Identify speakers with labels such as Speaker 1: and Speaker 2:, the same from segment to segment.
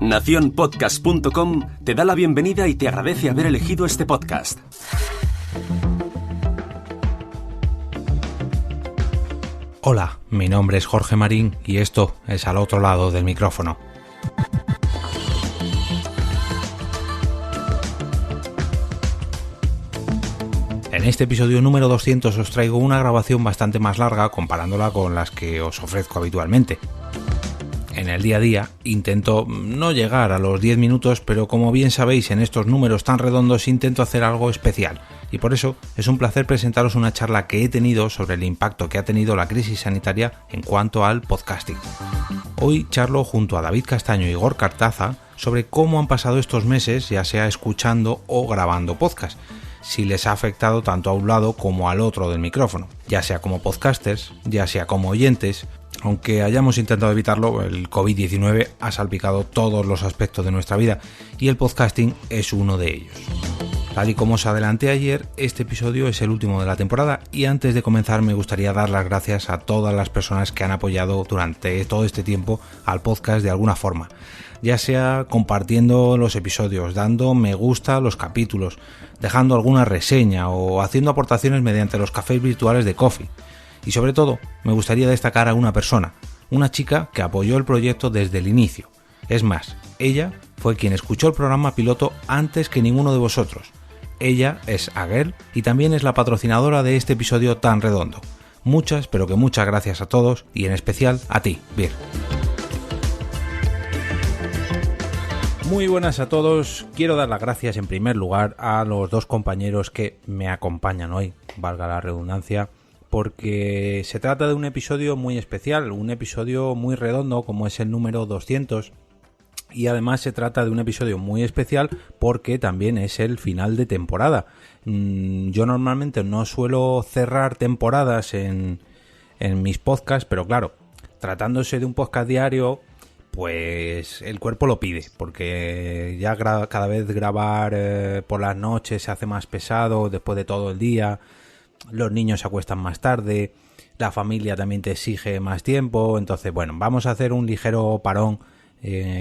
Speaker 1: Nacionpodcast.com te da la bienvenida y te agradece haber elegido este podcast.
Speaker 2: Hola, mi nombre es Jorge Marín y esto es Al Otro Lado del Micrófono. En este episodio número 200 os traigo una grabación bastante más larga comparándola con las que os ofrezco habitualmente. En el día a día intento no llegar a los 10 minutos, pero como bien sabéis en estos números tan redondos intento hacer algo especial y por eso es un placer presentaros una charla que he tenido sobre el impacto que ha tenido la crisis sanitaria en cuanto al podcasting. Hoy charlo junto a David Castaño y Gorka Artaza sobre cómo han pasado estos meses, ya sea escuchando o grabando podcast, si les ha afectado tanto a un lado como al otro del micrófono, ya sea como podcasters, ya sea como oyentes. Aunque hayamos intentado evitarlo, el COVID-19 ha salpicado todos los aspectos de nuestra vida y el podcasting es uno de ellos. Tal y como os adelanté ayer, este episodio es el último de la temporada y antes de comenzar me gustaría dar las gracias a todas las personas que han apoyado durante todo este tiempo al podcast de alguna forma, ya sea compartiendo los episodios, dando me gusta a los capítulos, dejando alguna reseña o haciendo aportaciones mediante los cafés virtuales de Ko-fi. Y sobre todo, me gustaría destacar a una persona, una chica que apoyó el proyecto desde el inicio. Es más, ella fue quien escuchó el programa piloto antes que ninguno de vosotros. Ella es Aguel y también es la patrocinadora de este episodio tan redondo. Muchas, pero que muchas gracias a todos y en especial a ti, Vir. Muy buenas a todos. Quiero dar las gracias en primer lugar a los dos compañeros que me acompañan hoy, valga la redundancia, porque se trata de un episodio muy especial, un episodio muy redondo como es el número 200 y además se trata de un episodio muy especial porque también es el final de temporada. Yo normalmente no suelo cerrar temporadas en mis podcasts, pero claro, tratándose de un podcast diario, pues el cuerpo lo pide, porque ya cada vez grabar por las noches se hace más pesado después de todo el día. Los niños se acuestan más tarde, la familia también te exige más tiempo, entonces bueno, vamos a hacer un ligero parón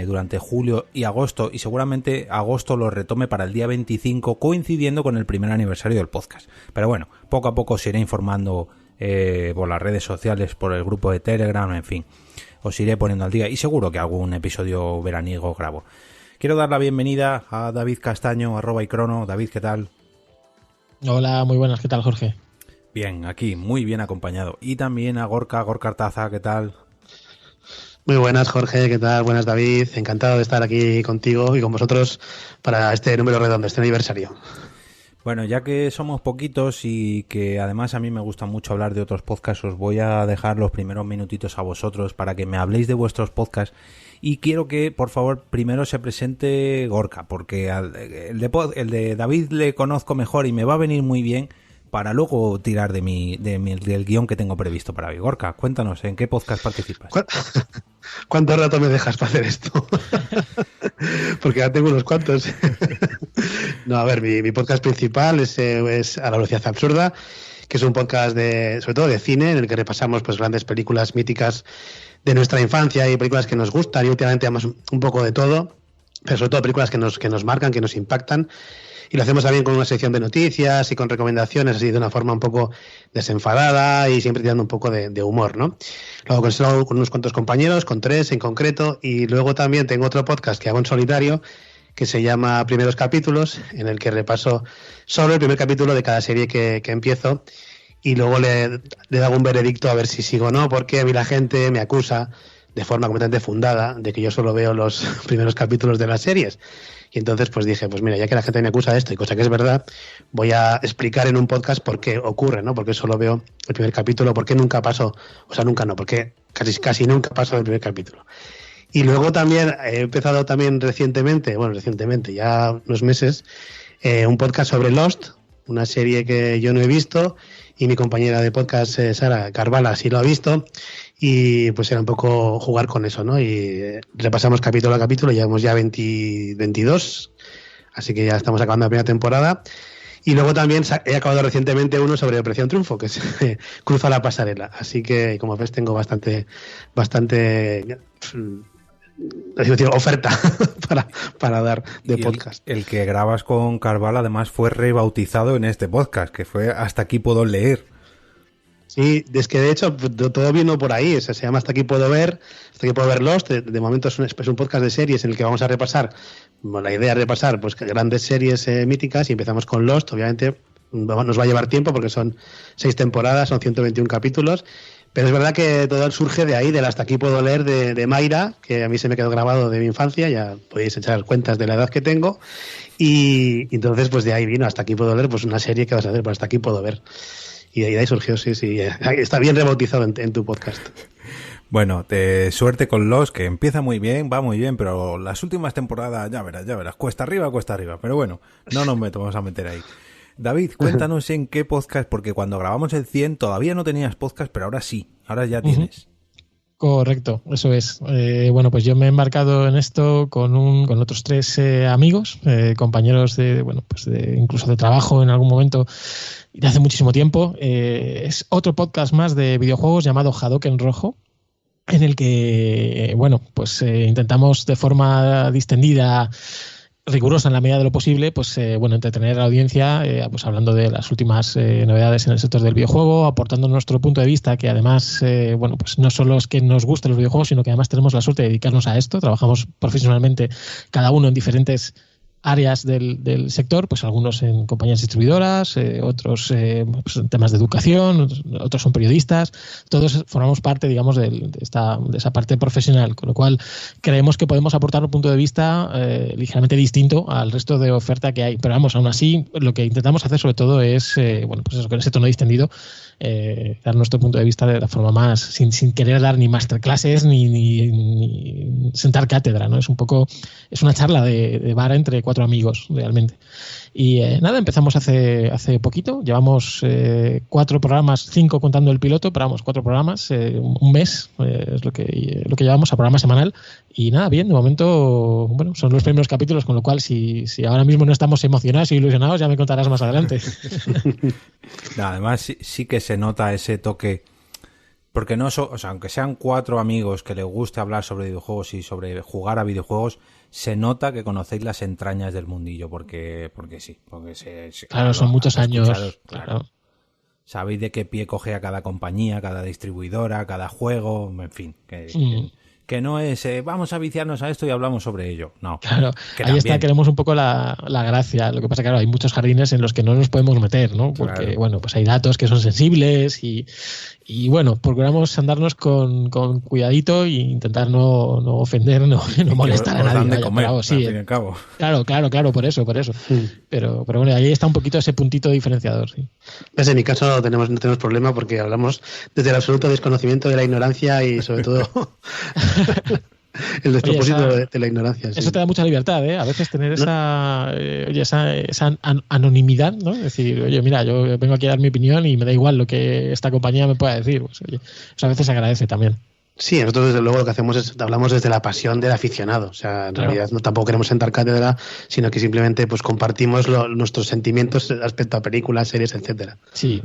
Speaker 2: durante julio y agosto y seguramente agosto lo retome para el día 25 coincidiendo con el primer aniversario del podcast. Pero bueno, poco a poco os iré informando por las redes sociales, por el grupo de Telegram, en fin, os iré poniendo al día y seguro que algún episodio veraniego grabo. Quiero dar la bienvenida a David Castaño, @icrono. David, ¿qué tal?
Speaker 3: Hola, muy buenas, ¿qué tal, Jorge?
Speaker 2: Bien, aquí, muy bien acompañado. Y también a Gorka Artaza, ¿qué tal?
Speaker 4: Muy buenas, Jorge, ¿qué tal? Buenas, David. Encantado de estar aquí contigo y con vosotros para este número redondo, este aniversario.
Speaker 2: Bueno, ya que somos poquitos y que además a mí me gusta mucho hablar de otros podcasts, os voy a dejar los primeros minutitos a vosotros para que me habléis de vuestros podcasts. Y quiero que, por favor, primero se presente Gorka, porque el de David le conozco mejor y me va a venir muy bien para luego tirar del guión que tengo previsto para hoy. Gorka, cuéntanos, ¿en qué podcast participas?
Speaker 4: ¿Cuánto rato me dejas para hacer esto? Porque ya tengo unos cuantos. No, a ver, mi podcast principal es A la velocidad absurda, que es un podcast sobre todo de cine, en el que repasamos pues grandes películas míticas de nuestra infancia y películas que nos gustan y últimamente además un poco de todo, pero sobre todo películas que nos marcan, que nos impactan. Y lo hacemos también con una sección de noticias y con recomendaciones, así de una forma un poco desenfadada y siempre tirando un poco de humor, ¿no? Lo hago con unos cuantos compañeros, con 3 en concreto, y luego también tengo otro podcast que hago en solitario que se llama Primeros Capítulos, en el que repaso sobre el primer capítulo de cada serie que empiezo y luego le hago un veredicto a ver si sigo o no, porque a mí la gente me acusa de forma completamente fundada de que yo solo veo los primeros capítulos de las series. Y entonces pues dije, pues mira, ya que la gente me acusa de esto y cosa que es verdad, voy a explicar en un podcast por qué ocurre, ¿no? Porque solo veo el primer capítulo, por qué nunca paso, o sea, nunca no, porque casi nunca paso del primer capítulo. Y luego también he empezado también recientemente, ya unos meses, un podcast sobre Lost, una serie que yo no he visto y mi compañera de podcast, Sara Carvala, sí lo ha visto. Y pues era un poco jugar con eso, ¿no? Y repasamos capítulo a capítulo, llevamos ya 22, así que ya estamos acabando la primera temporada. Y luego también he acabado recientemente uno sobre Operación Triunfo, que es Cruza la pasarela. Así que, como ves, tengo bastante oferta para dar de podcast.
Speaker 2: El que grabas con Carval además fue rebautizado en este podcast, que fue Hasta aquí puedo leer.
Speaker 4: Sí, es que de hecho todo vino por ahí, se llama Hasta aquí puedo ver Lost, de momento es un podcast de series en el que vamos a repasar, bueno, la idea es repasar pues grandes series míticas y empezamos con Lost, obviamente nos va a llevar tiempo porque son 6 temporadas, son 121 capítulos, pero es verdad que todo surge de ahí, del Hasta aquí puedo leer de Mayra, que a mí se me quedó grabado de mi infancia, ya podéis echar cuentas de la edad que tengo, y entonces pues de ahí vino Hasta aquí puedo leer, pues una serie que vas a hacer, pues Hasta aquí puedo ver. Y de ahí surgió, sí. Está bien rebautizado en tu podcast.
Speaker 2: Bueno, suerte con Lost, que empieza muy bien, va muy bien, pero las últimas temporadas, ya verás, cuesta arriba. Pero bueno, no nos vamos a meter ahí. David, cuéntanos en qué podcast, porque cuando grabamos el 100 todavía no tenías podcast, pero ahora sí, ahora ya tienes.
Speaker 3: Correcto, eso es. Bueno, pues yo me he embarcado en esto con otros 3 amigos, compañeros incluso de trabajo en algún momento y de hace muchísimo tiempo. Es otro podcast más de videojuegos llamado Hadouken Rojo, en el que, intentamos de forma distendida, rigurosa en la medida de lo posible, entretener a la audiencia, hablando de las últimas novedades en el sector del videojuego, aportando nuestro punto de vista, que además, no solo es que nos gusten los videojuegos, sino que además tenemos la suerte de dedicarnos a esto. Trabajamos profesionalmente, cada uno en diferentes áreas del sector, pues algunos en compañías distribuidoras, otros en temas de educación, otros son periodistas, todos formamos parte, digamos, de esa parte profesional, con lo cual creemos que podemos aportar un punto de vista ligeramente distinto al resto de oferta que hay. Pero vamos, aún así, lo que intentamos hacer sobre todo es, con ese tono distendido, dar nuestro punto de vista de la forma más, sin querer dar ni masterclasses ni sentar cátedra, ¿no? Es una charla de bar entre 4 amigos, realmente. Y empezamos hace poquito, llevamos 4 programas, 5 contando el piloto, pero vamos, 4 programas, un mes es lo que llevamos a programa semanal. Y bien, de momento, son los primeros capítulos, con lo cual si ahora mismo no estamos emocionados y ilusionados, ya me contarás más adelante.
Speaker 2: Además sí que se nota ese toque, porque aunque sean 4 amigos que les guste hablar sobre videojuegos y sobre jugar a videojuegos, se nota que conocéis las entrañas del mundillo, porque
Speaker 3: claro, son muchos años, claro.
Speaker 2: Sabéis de qué pie coge a cada compañía, cada distribuidora, cada juego, en fin, que no es vamos a viciarnos a esto y hablamos sobre ello. No.
Speaker 3: Claro, ahí está, queremos un poco la gracia. Lo que pasa, claro, hay muchos jardines en los que no nos podemos meter, ¿no? Porque,
Speaker 2: claro,
Speaker 3: hay datos que son sensibles y procuramos andarnos con cuidadito e intentar no ofender, no molestar a nadie.
Speaker 2: Comer,
Speaker 3: al fin
Speaker 2: y al cabo.
Speaker 3: Claro, por eso. Pero bueno, ahí está un poquito ese puntito diferenciador, sí.
Speaker 4: Pues en mi caso no tenemos problema porque hablamos desde el absoluto desconocimiento de la ignorancia y sobre todo el despropósito de la ignorancia. Sí.
Speaker 3: Eso te da mucha libertad, ¿eh? A veces tener esa anonimidad, ¿no? Es decir, oye, mira, yo vengo aquí a dar mi opinión y me da igual lo que esta compañía me pueda decir. Pues, oye, eso a veces se agradece también.
Speaker 4: Sí, nosotros desde luego lo que hacemos es hablamos desde la pasión del aficionado. O sea, en realidad tampoco queremos sentar cátedra, sino que simplemente pues compartimos nuestros sentimientos respecto a películas, series, etcétera.
Speaker 3: Sí.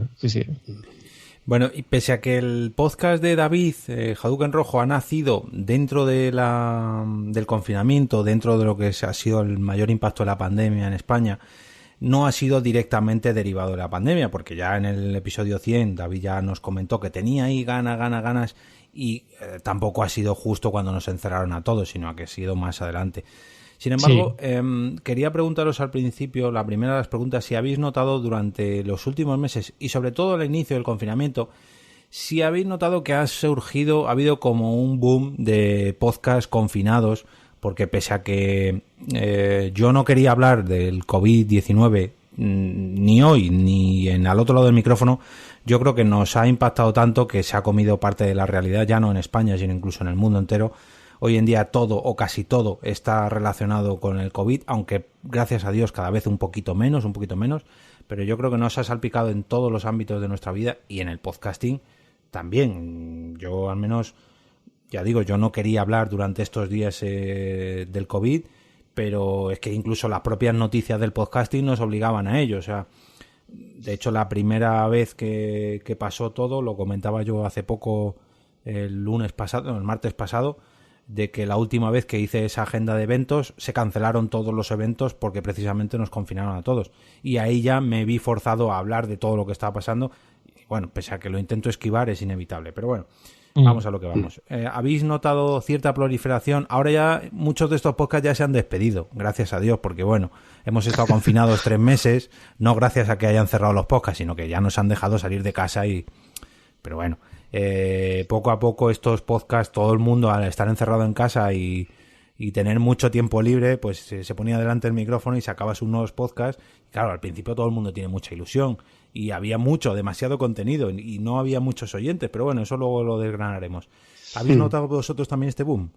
Speaker 2: Bueno, y pese a que el podcast de David, Hadouken Rojo, ha nacido dentro del confinamiento, dentro de lo que ha sido el mayor impacto de la pandemia en España, no ha sido directamente derivado de la pandemia, porque ya en el episodio 100 David ya nos comentó que tenía ahí ganas y tampoco ha sido justo cuando nos encerraron a todos, sino que ha sido más adelante. Sin embargo, quería preguntaros al principio, la primera de las preguntas, si habéis notado durante los últimos meses y sobre todo al inicio del confinamiento, si habéis notado que ha habido como un boom de podcasts confinados, porque pese a que yo no quería hablar del COVID-19 ni hoy ni al otro lado del micrófono, yo creo que nos ha impactado tanto que se ha comido parte de la realidad, ya no en España, sino incluso en el mundo entero. Hoy en día todo o casi todo está relacionado con el COVID, aunque gracias a Dios cada vez un poquito menos, pero yo creo que nos ha salpicado en todos los ámbitos de nuestra vida y en el podcasting también. Yo al menos, ya digo, yo no quería hablar durante estos días del COVID, pero es que incluso las propias noticias del podcasting nos obligaban a ello. O sea, de hecho la primera vez que pasó todo, lo comentaba yo hace poco el martes pasado, de que la última vez que hice esa agenda de eventos se cancelaron todos los eventos porque precisamente nos confinaron a todos. Y ahí ya me vi forzado a hablar de todo lo que estaba pasando. Y bueno, pese a que lo intento esquivar, es inevitable. Pero bueno, vamos a lo que vamos. ¿Habéis notado cierta proliferación? Ahora ya muchos de estos podcasts ya se han despedido, gracias a Dios, porque bueno, hemos estado confinados 3 meses, no gracias a que hayan cerrado los podcasts, sino que ya nos han dejado salir de casa y... Pero bueno... poco a poco estos podcasts, todo el mundo al estar encerrado en casa y tener mucho tiempo libre, pues se ponía delante del micrófono y sacaba sus nuevos podcasts. Y claro, al principio todo el mundo tiene mucha ilusión y había demasiado contenido y no había muchos oyentes, pero bueno, eso luego lo desgranaremos. ¿Habéis notado vosotros también este boom?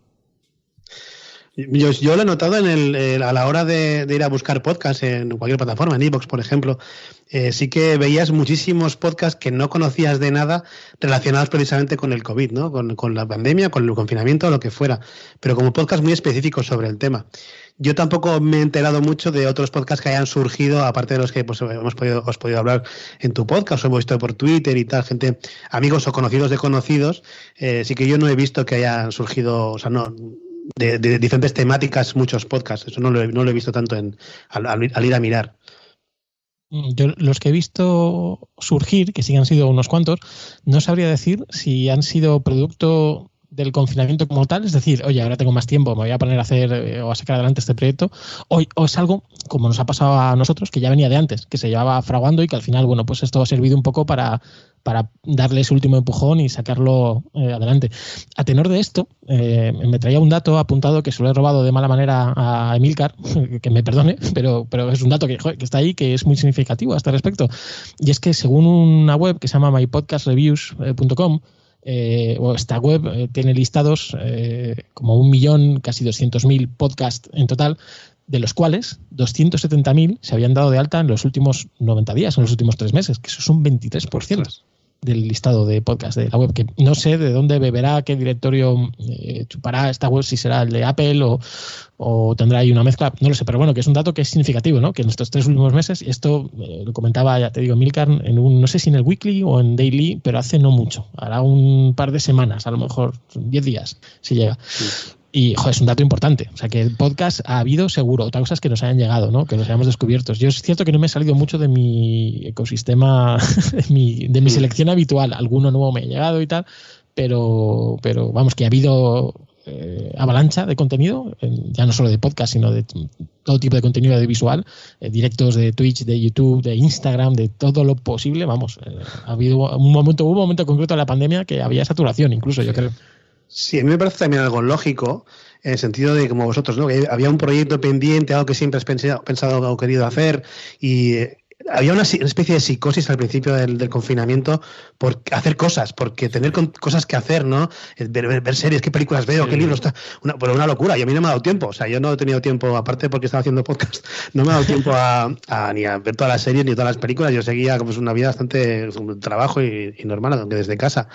Speaker 4: Yo lo he notado a la hora de ir a buscar podcasts en cualquier plataforma, en iVoox, por ejemplo. Sí que veías muchísimos podcasts que no conocías de nada relacionados precisamente con el COVID, ¿no? Con la pandemia, con el confinamiento o lo que fuera, pero como podcasts muy específicos sobre el tema. Yo tampoco me he enterado mucho de otros podcasts que hayan surgido, aparte de los que pues, os podido hablar en tu podcast, o hemos visto por Twitter y tal, gente, amigos o conocidos de conocidos. Sí que yo no he visto que hayan surgido, o sea, no... De diferentes temáticas, muchos podcasts. Eso no lo he visto tanto al ir a mirar.
Speaker 3: Yo los que he visto surgir, que sí han sido unos cuantos, no sabría decir si han sido producto del confinamiento como tal, es decir, oye, ahora tengo más tiempo, me voy a poner a hacer o a sacar adelante este proyecto, o es algo, como nos ha pasado a nosotros, que ya venía de antes, que se llevaba fraguando y que al final, bueno, pues esto ha servido un poco para darle ese último empujón y sacarlo adelante. A tenor de esto, me traía un dato apuntado que se lo he robado de mala manera a Emilcar, que me perdone, pero es un dato que está ahí, que es muy significativo a este respecto. Y es que según una web que se llama mypodcastreviews.com, o esta web tiene listados como 1.000.000, casi 200.000 podcasts en total, de los cuales 270.000 se habían dado de alta en los últimos 90 días, en los últimos 3 meses, que eso es un 23% del listado de podcast de la web, que no sé de dónde beberá, qué directorio chupará esta web, si será el de Apple o tendrá ahí una mezcla, no lo sé, pero bueno, que es un dato que es significativo, ¿no? Que en estos 3 últimos meses, y esto lo comentaba, ya te digo, Milcar, no sé si en el Weekly o en Daily, pero hace no mucho, hará un par de semanas, a lo mejor 10 días, si llega. Sí. Y, joder, es un dato importante. O sea, que el podcast ha habido seguro. Otra cosa es que nos hayan llegado, ¿no? Que nos hayamos descubierto. Yo es cierto que no me he salido mucho de mi ecosistema, de mi selección habitual. Alguno nuevo me ha llegado y tal, pero vamos, que ha habido avalancha de contenido, ya no solo de podcast, sino de todo tipo de contenido audiovisual, directos de Twitch, de YouTube, de Instagram, de todo lo posible. Vamos, ha habido hubo un momento concreto de la pandemia que había saturación, incluso, yo creo.
Speaker 4: Sí, a mí me parece también algo lógico, en el sentido de, como vosotros, ¿no? Que había un proyecto pendiente, algo que siempre has pensado o querido hacer, y había una especie de psicosis al principio del confinamiento por hacer cosas, porque tener cosas que hacer, ¿no? Ver series, qué películas veo, qué libros, una locura. Y a mí no me ha dado tiempo, o sea, yo no he tenido tiempo, aparte porque estaba haciendo podcast, no me ha dado tiempo ni a ver todas las series ni todas las películas. Yo seguía pues, una vida bastante trabajo y normal, aunque desde casa.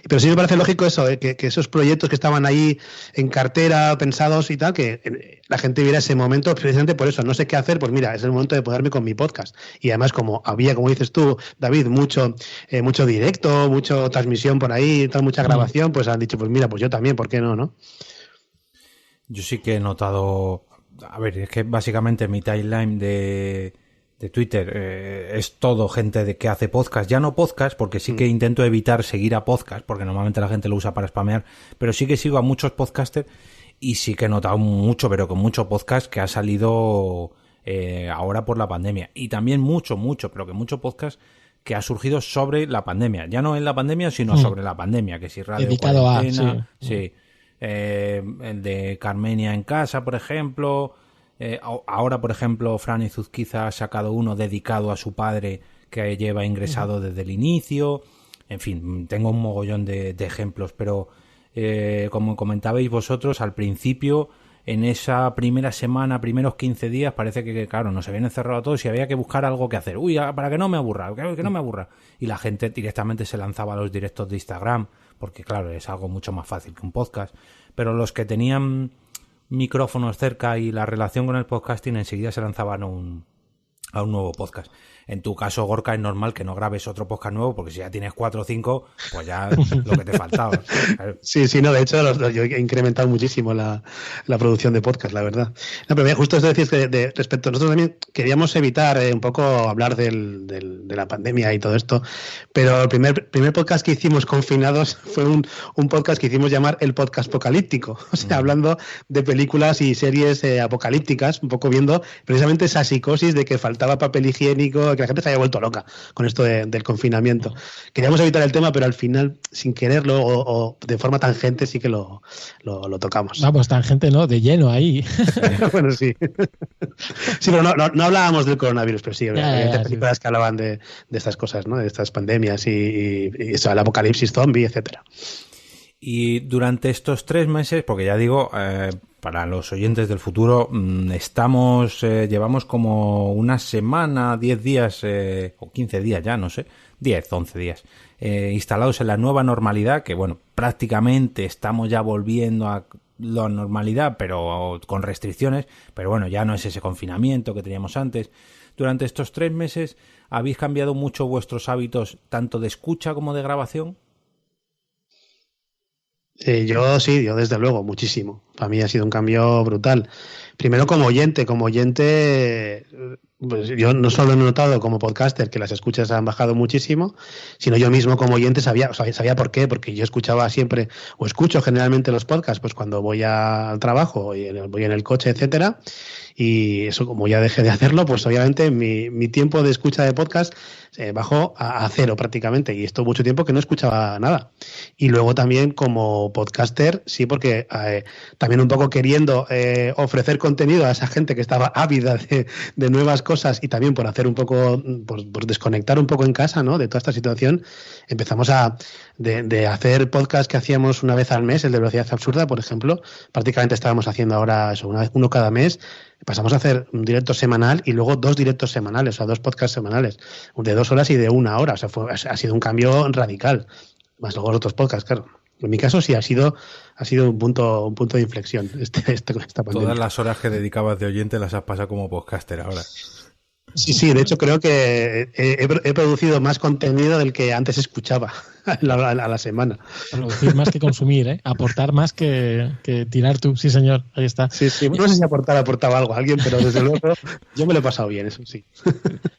Speaker 4: Pero sí me parece lógico eso, que esos proyectos que estaban ahí en cartera, pensados y tal, que la gente viera ese momento, precisamente por eso, no sé qué hacer, pues mira, es el momento de ponerme con mi podcast. Y además, como había, como dices tú, David, mucho directo, mucha transmisión por ahí, mucha grabación, pues han dicho, pues mira, pues yo también, ¿por qué no?
Speaker 2: Yo sí que he notado, a ver, es que básicamente mi timeline de Twitter es todo gente que hace podcast, ya no podcast, porque sí que intento evitar seguir a podcast, porque normalmente la gente lo usa para spamear, pero sí que sigo a muchos podcasters y sí que he notado mucho, pero con mucho podcast que ha salido ahora por la pandemia, y también mucho podcast que ha surgido sobre la pandemia, ya no en la pandemia sino sobre la pandemia, que si Radio
Speaker 3: dedicado
Speaker 2: Cuarentena, sí. El de Carmenia en casa, por ejemplo, ahora por ejemplo Fran Izuzquiza ha sacado uno dedicado a su padre que lleva ingresado desde el inicio. En fin, tengo un mogollón de ejemplos, pero como comentabais vosotros al principio, en esa primera semana, primeros 15 días, parece que claro, nos habían encerrado a todos y había que buscar algo que hacer. Uy, para que no me aburra, que no me aburra. Y la gente directamente se lanzaba a los directos de Instagram, porque claro, es algo mucho más fácil que un podcast. Pero los que tenían micrófonos cerca y la relación con el podcasting enseguida se lanzaban a un nuevo podcast. En tu caso, Gorka, es normal que no grabes otro podcast nuevo, porque si ya tienes 4 o 5, pues ya lo que te faltaba.
Speaker 4: Sí, no, de hecho yo he incrementado muchísimo la producción de podcast, la verdad. No, pero justo esto decís que respecto a nosotros también queríamos evitar un poco hablar de la pandemia y todo esto, pero el primer podcast que hicimos confinados fue un podcast que hicimos llamar el podcast apocalíptico, o sea, hablando de películas y series apocalípticas, un poco viendo precisamente esa psicosis de que faltaba papel higiénico, que la gente se haya vuelto loca con esto del confinamiento. Queríamos evitar el tema, pero al final, sin quererlo o de forma tangente, sí que lo tocamos.
Speaker 3: Vamos, tangente no, de lleno ahí.
Speaker 4: Bueno, sí. Sí, pero no hablábamos del coronavirus, pero sí, había películas que hablaban de estas cosas, ¿no? De estas pandemias y eso, el apocalipsis zombie, etcétera.
Speaker 2: Y durante estos 3 meses, porque ya digo, para los oyentes del futuro, llevamos como una semana, 10 días o 15 días ya, no sé, 10, 11 días, instalados en la nueva normalidad, que bueno, prácticamente estamos ya volviendo a la normalidad, pero con restricciones, pero bueno, ya no es ese confinamiento que teníamos antes. Durante estos 3 meses, ¿habéis cambiado mucho vuestros hábitos, tanto de escucha como de grabación?
Speaker 4: Yo desde luego, muchísimo. Para mí ha sido un cambio brutal. Primero como oyente, pues yo no solo he notado como podcaster que las escuchas han bajado muchísimo, sino yo mismo como oyente sabía por qué, porque yo escuchaba siempre, o escucho generalmente los podcasts, pues cuando voy al trabajo, voy en el coche, etcétera, y eso, como ya dejé de hacerlo, pues obviamente mi tiempo de escucha de podcast bajó a 0 prácticamente, y esto mucho tiempo que no escuchaba nada. Y luego también como podcaster, sí, porque también un poco queriendo ofrecer contenido a esa gente que estaba ávida de nuevas cosas, y también por hacer un poco, por desconectar un poco en casa, ¿no?, de toda esta situación, empezamos de hacer podcast que hacíamos una vez al mes, el de Velocidad Absurda, por ejemplo, prácticamente estábamos haciendo ahora eso, uno cada mes. Pasamos a hacer un directo semanal y luego 2 directos semanales, o sea, 2 podcasts semanales, de 2 horas y de 1 hora. O sea, ha sido un cambio radical. Más luego los otros podcasts, claro. En mi caso sí ha sido un punto de inflexión esta pandemia.
Speaker 2: Todas las horas que dedicabas de oyente las has pasado como podcaster ahora.
Speaker 4: Sí, de hecho creo que he producido más contenido del que antes escuchaba a la semana.
Speaker 3: Producir más que consumir, aportar más que tirar tú, sí señor, ahí está.
Speaker 4: Sí, no sé si aportaba algo a alguien, pero desde luego yo me lo he pasado bien, eso sí.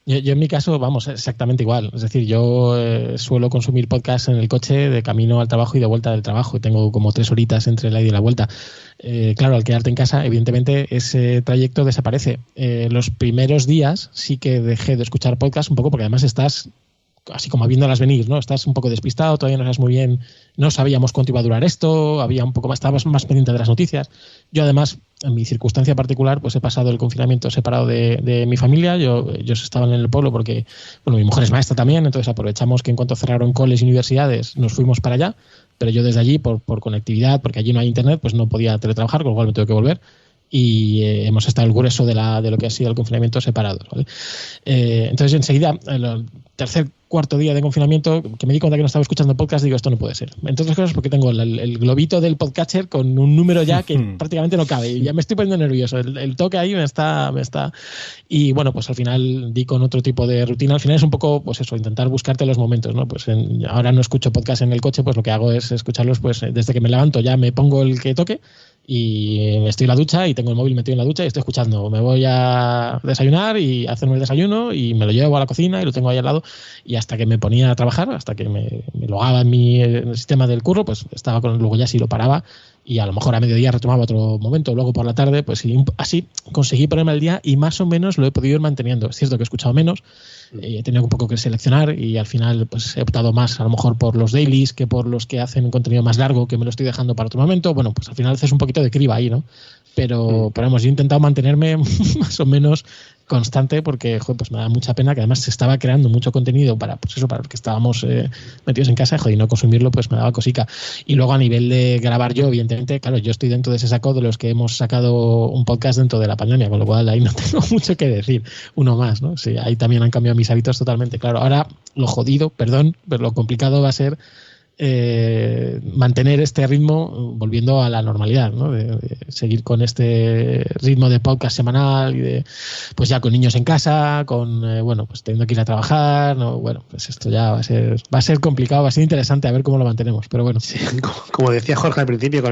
Speaker 3: Yo en mi caso, vamos, exactamente igual. Es decir, yo suelo consumir podcast en el coche de camino al trabajo y de vuelta del trabajo. Tengo como 3 horitas entre la ida y la vuelta. Claro, al quedarte en casa, evidentemente, ese trayecto desaparece. Los primeros días sí que dejé de escuchar podcast un poco porque además estás así como viéndolas venir, ¿no? Estás un poco despistado, todavía no sabes muy bien, no sabíamos cuánto iba a durar esto, estábamos más pendiente de las noticias. Yo además, en mi circunstancia particular, pues he pasado el confinamiento separado de mi familia. Ellos estaban en el pueblo porque, bueno, mi mujer es maestra también, entonces aprovechamos que en cuanto cerraron coles y universidades nos fuimos para allá, pero yo desde allí, por conectividad, porque allí no hay internet, pues no podía teletrabajar, con lo cual me tuve que volver. Y hemos estado el grueso de lo que ha sido el confinamiento separados, ¿vale? Entonces enseguida, el tercer, cuarto día de confinamiento, que me di cuenta que no estaba escuchando podcast, digo, esto no puede ser. Entre otras cosas porque tengo el globito del podcatcher con un número ya que prácticamente no cabe y ya me estoy poniendo nervioso. El toque ahí me está... Y bueno, pues al final di con otro tipo de rutina. Al final es un poco, pues eso, intentar buscarte los momentos, ¿no? Pues ahora no escucho podcast en el coche, pues lo que hago es escucharlos, pues desde que me levanto ya me pongo el que toque y estoy en la ducha y tengo el móvil metido en la ducha y estoy escuchando. Me voy a desayunar y a hacerme el desayuno y me lo llevo a la cocina y lo tengo ahí al lado, y hasta que me ponía a trabajar, hasta que me logaba en el sistema del curro, pues estaba luego ya si lo paraba y a lo mejor a mediodía retomaba otro momento, luego por la tarde, pues así conseguí ponerme al día y más o menos lo he podido ir manteniendo. Es cierto que he escuchado menos, he tenido un poco que seleccionar y al final pues he optado más a lo mejor por los dailies que por los que hacen un contenido más largo, que me lo estoy dejando para otro momento. Bueno, pues al final haces un poquito de criba ahí, ¿no? Pero vamos, yo he intentado mantenerme más o menos constante porque pues me da mucha pena que además se estaba creando mucho contenido para los que estábamos metidos en casa, y no consumirlo pues me daba cosica. Y luego a nivel de grabar yo, evidentemente, claro, yo estoy dentro de ese saco de los que hemos sacado un podcast dentro de la pandemia, con lo cual ahí no tengo mucho que decir, uno más, ¿no? Sí, ahí también han cambiado mis hábitos totalmente, claro. Ahora lo jodido, perdón, pero lo complicado va a ser mantener este ritmo volviendo a la normalidad, ¿no? De seguir con este ritmo de podcast semanal y pues ya con niños en casa, con pues teniendo que ir a trabajar, ¿no? Bueno, pues esto ya va a ser complicado, va a ser interesante a ver cómo lo mantenemos, pero bueno.
Speaker 4: Sí, como decía Jorge al principio,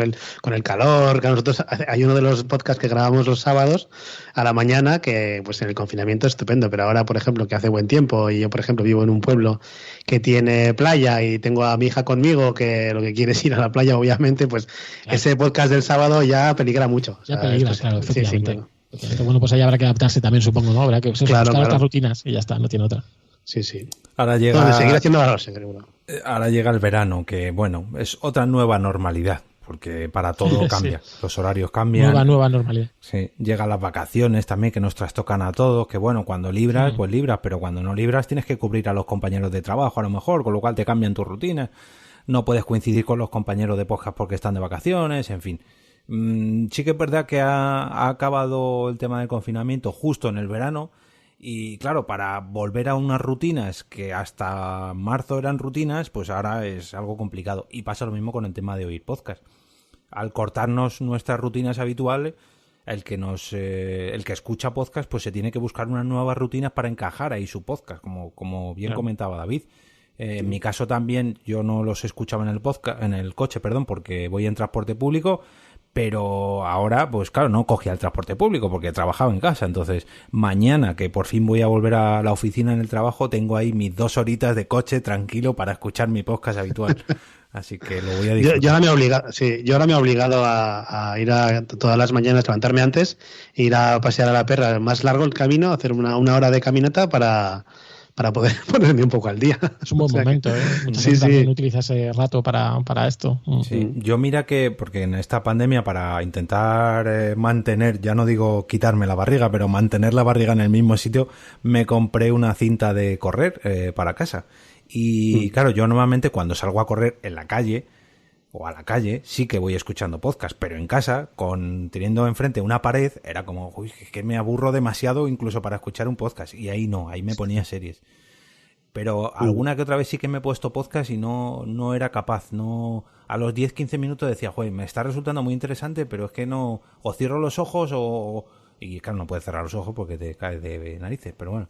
Speaker 4: con el calor, que nosotros hay uno de los podcasts que grabamos los sábados a la mañana que pues en el confinamiento es estupendo, pero ahora por ejemplo que hace buen tiempo y yo por ejemplo vivo en un pueblo que tiene playa y tengo a mi hija conmigo que lo que quiere es ir a la playa, obviamente, pues claro. Ese podcast del sábado ya peligra mucho.
Speaker 3: Ya peligra, claro, efectivamente.
Speaker 4: Sí, claro.
Speaker 3: Bueno, pues ahí habrá que adaptarse también, supongo, ¿no? Habrá que buscar otras rutinas y ya está, no tiene otra.
Speaker 4: Sí, sí.
Speaker 2: Ahora llega,
Speaker 4: seguir haciendo valor, seguro.
Speaker 2: Ahora llega el verano, que bueno, es otra nueva normalidad, porque para todo cambia. Sí. Los horarios cambian.
Speaker 3: Nueva normalidad.
Speaker 2: Sí, llegan las vacaciones también, que nos trastocan a todos, que bueno, cuando libras, pues libras, pero cuando no libras tienes que cubrir a los compañeros de trabajo a lo mejor, con lo cual te cambian tus rutinas. No puedes coincidir con los compañeros de podcast porque están de vacaciones, en fin. Sí que es verdad que ha acabado el tema del confinamiento justo en el verano y claro, para volver a unas rutinas que hasta marzo eran rutinas, pues ahora es algo complicado. Y pasa lo mismo con el tema de oír podcast. Al cortarnos nuestras rutinas habituales, el que escucha podcast, pues se tiene que buscar unas nuevas rutinas para encajar ahí su podcast, como bien comentaba David. En mi caso también yo no los escuchaba en el coche, porque voy en transporte público, pero ahora pues claro, no cogía el transporte público porque trabajaba en casa, entonces mañana que por fin voy a volver a la oficina en el trabajo tengo ahí mis 2 horitas de coche tranquilo para escuchar mi podcast habitual, así que lo voy a disfrutar. Yo
Speaker 4: ahora me he obligado a ir todas las mañanas, levantarme antes, ir a pasear a la perra más largo el camino, hacer una hora de caminata para poder ponerme un poco al día.
Speaker 3: Es un buen momento, ¿eh? Mucha gente también utiliza ese rato para esto.
Speaker 2: Sí, yo mira que, porque en esta pandemia para intentar mantener, ya no digo quitarme la barriga, pero mantener la barriga en el mismo sitio, me compré una cinta de correr para casa. Y claro, yo normalmente cuando salgo a correr en la calle o a la calle sí que voy escuchando podcast, pero en casa, teniendo enfrente una pared, era como, uy, es que me aburro demasiado incluso para escuchar un podcast, y ahí no, ahí me ponía series. Pero alguna que otra vez sí que me he puesto podcast y no era capaz, a los 10-15 minutos decía, joder, me está resultando muy interesante, pero es que no, o cierro los ojos y claro, no puedes cerrar los ojos porque te caes de narices, pero bueno.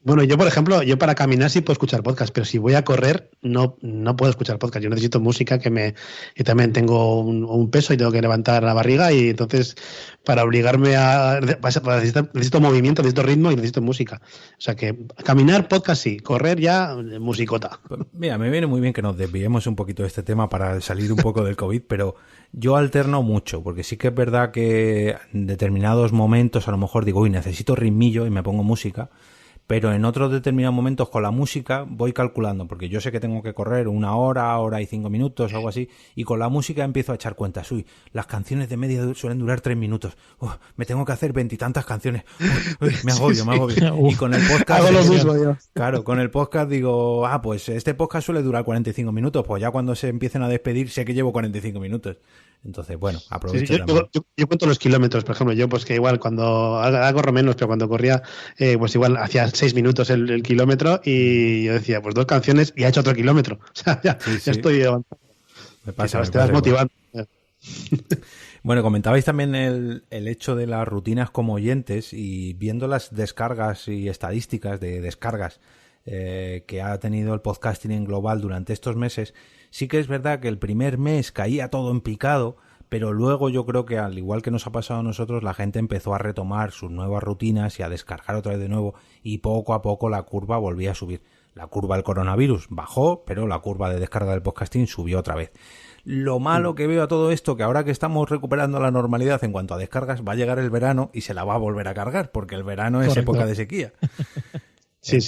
Speaker 4: Bueno, yo, por ejemplo, para caminar sí puedo escuchar podcast, pero si voy a correr no puedo escuchar podcast. Yo necesito música yo también tengo un peso y tengo que levantar la barriga y entonces para obligarme necesito movimiento, necesito ritmo y necesito música. O sea que caminar, podcast sí, correr ya, musicota.
Speaker 2: Mira, me viene muy bien que nos desviemos un poquito de este tema para salir un poco del COVID, pero yo alterno mucho, porque sí que es verdad que en determinados momentos a lo mejor digo, uy, necesito ritmillo y me pongo música. Pero en otros determinados momentos con la música voy calculando, porque yo sé que tengo que correr 1 hora y 5 minutos, algo así, y con la música empiezo a echar cuentas. Uy, las canciones de media suelen durar 3 minutos. Me tengo que hacer 20 y tantas canciones. Uy, me agobio. Y con el podcast...
Speaker 4: Hago lo mismo yo.
Speaker 2: Claro, con el podcast digo, pues este podcast suele durar 45 minutos, pues ya cuando se empiecen a despedir sé que llevo 45 minutos. Entonces, bueno, aprovecho.
Speaker 4: Sí, yo cuento los kilómetros, por ejemplo. Yo, pues que igual cuando corro menos, pero cuando corría, pues igual hacía 6 minutos el kilómetro y yo decía, pues 2 canciones y ha hecho otro kilómetro. O sea, ya estoy avanzando.
Speaker 2: Me pasa.
Speaker 4: Te vas motivando.
Speaker 2: Bueno, comentabais también el hecho de las rutinas como oyentes y viendo las descargas y estadísticas de descargas que ha tenido el podcasting en global durante estos meses. Sí que es verdad que el primer mes caía todo en picado, pero luego yo creo que al igual que nos ha pasado a nosotros, la gente empezó a retomar sus nuevas rutinas y a descargar otra vez de nuevo y poco a poco la curva volvía a subir. La curva del coronavirus bajó, pero la curva de descarga del podcasting subió otra vez. Lo malo que veo a todo esto, que ahora que estamos recuperando la normalidad en cuanto a descargas, va a llegar el verano y se la va a volver a cargar, porque el verano es época de sequía.
Speaker 4: Sí.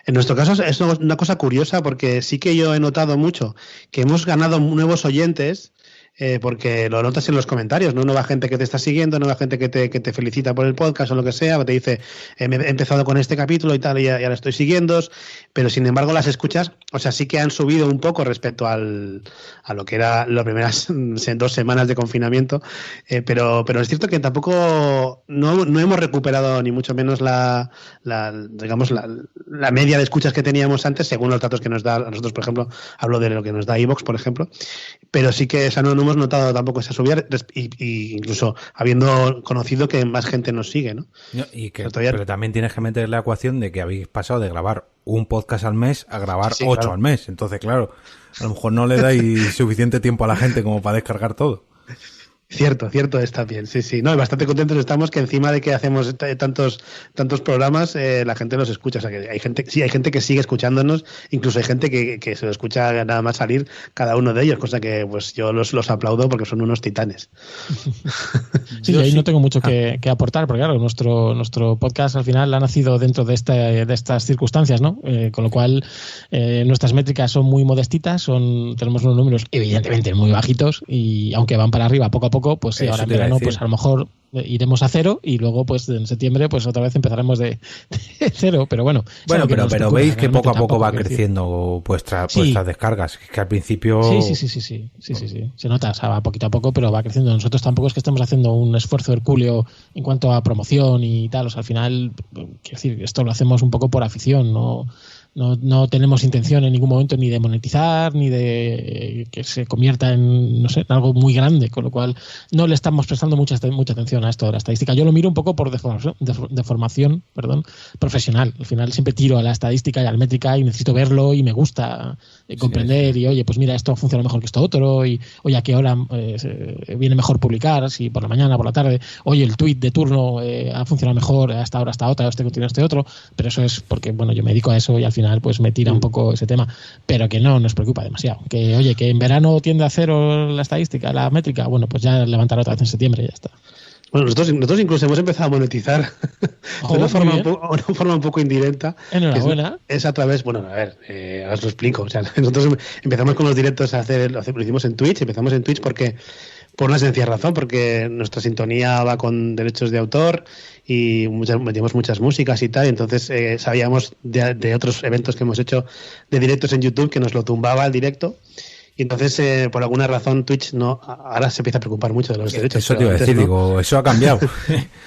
Speaker 4: En nuestro caso es una cosa curiosa porque sí que yo he notado mucho que hemos ganado nuevos oyentes porque lo notas en los comentarios, ¿no? Nueva gente que te está siguiendo, nueva gente que te felicita por el podcast o lo que sea, te dice, he empezado con este capítulo y tal, y ya lo estoy siguiendo, pero sin embargo las escuchas, o sea, sí que han subido un poco respecto a lo que era las primeras 2 semanas de confinamiento, pero es cierto que tampoco no hemos recuperado ni mucho menos la media de escuchas que teníamos antes, según los datos que nos da a nosotros, por ejemplo, hablo de lo que nos da iVoox, por ejemplo, pero sí que no hemos notado tampoco esa subida, y incluso habiendo conocido que más gente nos sigue, ¿no?
Speaker 2: Pero también tienes que meter la ecuación de que habéis pasado de grabar un podcast al mes a grabar 8
Speaker 4: claro.
Speaker 2: al mes. Entonces, claro, a lo mejor no le dais suficiente tiempo a la gente como para descargar todo.
Speaker 4: Cierto es también, sí. No, y bastante contentos estamos que encima de que hacemos tantos programas, la gente los escucha. O sea, que hay gente que sigue escuchándonos, incluso hay gente que se lo escucha nada más salir cada uno de ellos, cosa que pues yo los aplaudo porque son unos titanes.
Speaker 3: Sí, ahí no tengo mucho que aportar, porque claro, nuestro podcast al final ha nacido dentro de estas circunstancias, ¿no? Con lo cual nuestras métricas son muy modestitas, tenemos unos números evidentemente muy bajitos, y aunque van para arriba poco a poco, pues sí, ahora en verano pues a lo mejor iremos a 0 y luego pues en septiembre pues otra vez empezaremos de 0, pero bueno.
Speaker 2: Pero veis que poco a poco va creciendo vuestras descargas, que al principio...
Speaker 3: Sí, se nota, o sea, va poquito a poco, pero va creciendo. Nosotros tampoco es que estemos haciendo un esfuerzo hercúleo en cuanto a promoción y tal, o sea, al final, quiero decir, esto lo hacemos un poco por afición, no tenemos intención en ningún momento ni de monetizar, ni de que se convierta en algo muy grande, con lo cual no le estamos prestando mucha atención a esto de la estadística. Yo lo miro un poco por deformación profesional. Al final siempre tiro a la estadística y a la métrica y necesito verlo y me gusta comprender y oye, pues mira, esto funciona mejor que esto otro, y oye, a qué hora viene mejor publicar, si por la mañana, por la tarde, oye, el tweet de turno ha funcionado mejor a esta hora, hasta otra, este continúa este otro, pero eso es porque, bueno, yo me dedico a eso y al final pues me tira un poco ese tema, pero que no nos preocupa demasiado. Que oye, que en verano tiende a 0 la estadística, la métrica, bueno, pues ya levantará otra vez en septiembre y ya está. Bueno, nosotros incluso hemos empezado a monetizar de una forma un poco indirecta. Enhorabuena.
Speaker 4: Es a través, bueno, a ver, ahora os lo explico. O sea, nosotros empezamos con los directos lo hicimos en Twitch, empezamos en Twitch por una sencilla razón, porque nuestra sintonía va con derechos de autor y metíamos muchas músicas y tal, y entonces sabíamos de otros eventos que hemos hecho de directos en YouTube que nos lo tumbaba el directo, y entonces por alguna razón Twitch ahora se empieza a preocupar mucho de los derechos.
Speaker 2: Eso te iba a decir, eso ha cambiado.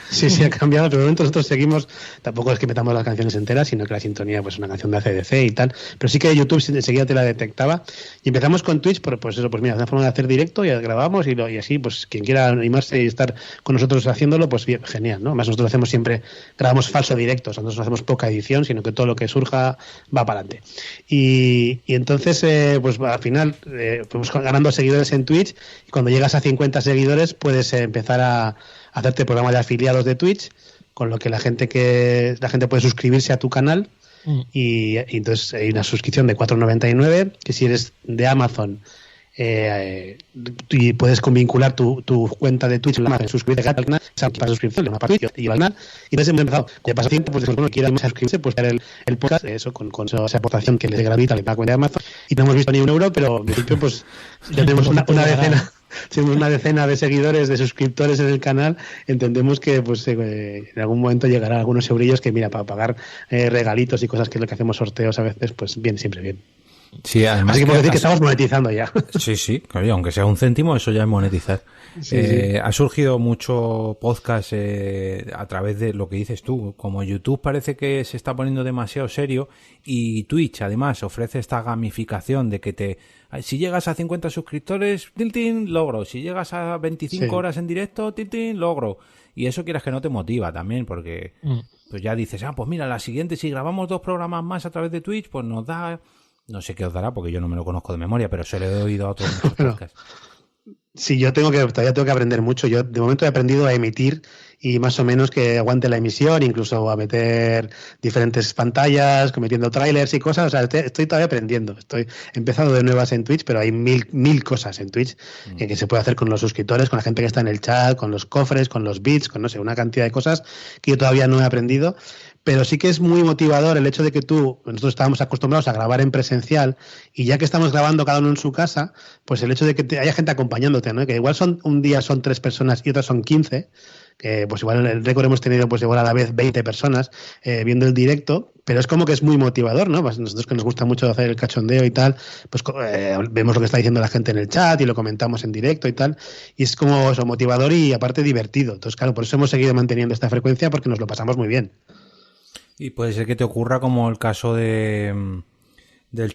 Speaker 4: Sí, ha cambiado, pero de momento nosotros seguimos, tampoco es que metamos las canciones enteras, sino que la sintonía pues una canción de AC/DC y tal, pero sí que YouTube enseguida te la detectaba, y empezamos con Twitch, pues mira, una forma de hacer directo, y grabamos, y así, pues quien quiera animarse y estar con nosotros haciéndolo, pues bien, genial, ¿no? Además nosotros hacemos grabamos falso directo, o sea, nosotros no hacemos poca edición, sino que todo lo que surja va para adelante. Y entonces, pues al final fuimos ganando seguidores en Twitch, y cuando llegas a 50 seguidores puedes empezar a hacerte programas de afiliados de Twitch, con lo que la gente puede suscribirse a tu canal, y entonces hay una suscripción de 4,99, que si eres de Amazon y puedes vincular tu cuenta de Twitch, suscribirte al canal, para suscripción de una parte y al canal, y entonces hemos empezado, ya pasa tiempo, pues bueno, quiere suscribirse, pues ver el podcast, eso con esa aportación que les gratuita a la cuenta de Amazon, y no hemos visto ni €1, pero en principio pues ya tenemos una decena de seguidores, de suscriptores en el canal. Entendemos que pues en algún momento llegarán algunos eurillos que, mira, para pagar regalitos y cosas que es lo que hacemos, sorteos a veces, pues bien, siempre bien.
Speaker 2: Sí, además
Speaker 4: así que puedo decir que estamos monetizando ya.
Speaker 2: Sí, claro, aunque sea un céntimo, eso ya es monetizar. Sí. Ha surgido mucho podcast a través de lo que dices tú. Como YouTube parece que se está poniendo demasiado serio, y Twitch además ofrece esta gamificación de que si llegas a 50 suscriptores, ¡tin! Logro. Si llegas a 25 horas en directo, ¡tin! Logro. Y eso quieras que no te motiva también, porque pues ya dices, pues mira, la siguiente, si grabamos 2 programas más a través de Twitch, pues nos da... No sé qué os dará, porque yo no me lo conozco de memoria, pero se lo he oído a otros podcasts.
Speaker 4: Sí, todavía tengo que aprender mucho. Yo de momento he aprendido a emitir y más o menos que aguante la emisión, incluso a meter diferentes pantallas, metiendo trailers y cosas. O sea, estoy todavía aprendiendo. Estoy empezando de nuevas en Twitch, pero hay mil cosas en Twitch que se puede hacer con los suscriptores, con la gente que está en el chat, con los cofres, con los bits, con no sé, una cantidad de cosas que yo todavía no he aprendido. pero sí que es muy motivador el hecho de que nosotros estábamos acostumbrados a grabar en presencial y ya que estamos grabando cada uno en su casa, pues el hecho de que haya gente acompañándote, ¿no? Que igual un día son 3 personas y otras son 15, que pues igual el récord hemos tenido pues igual a la vez 20 personas viendo el directo, pero es como que es muy motivador, ¿no? Pues nosotros que nos gusta mucho hacer el cachondeo y tal, pues vemos lo que está diciendo la gente en el chat y lo comentamos en directo y tal, y es como eso, motivador y aparte divertido. Entonces, claro, por eso hemos seguido manteniendo esta frecuencia porque nos lo pasamos muy bien.
Speaker 2: Y puede ser que te ocurra como el caso del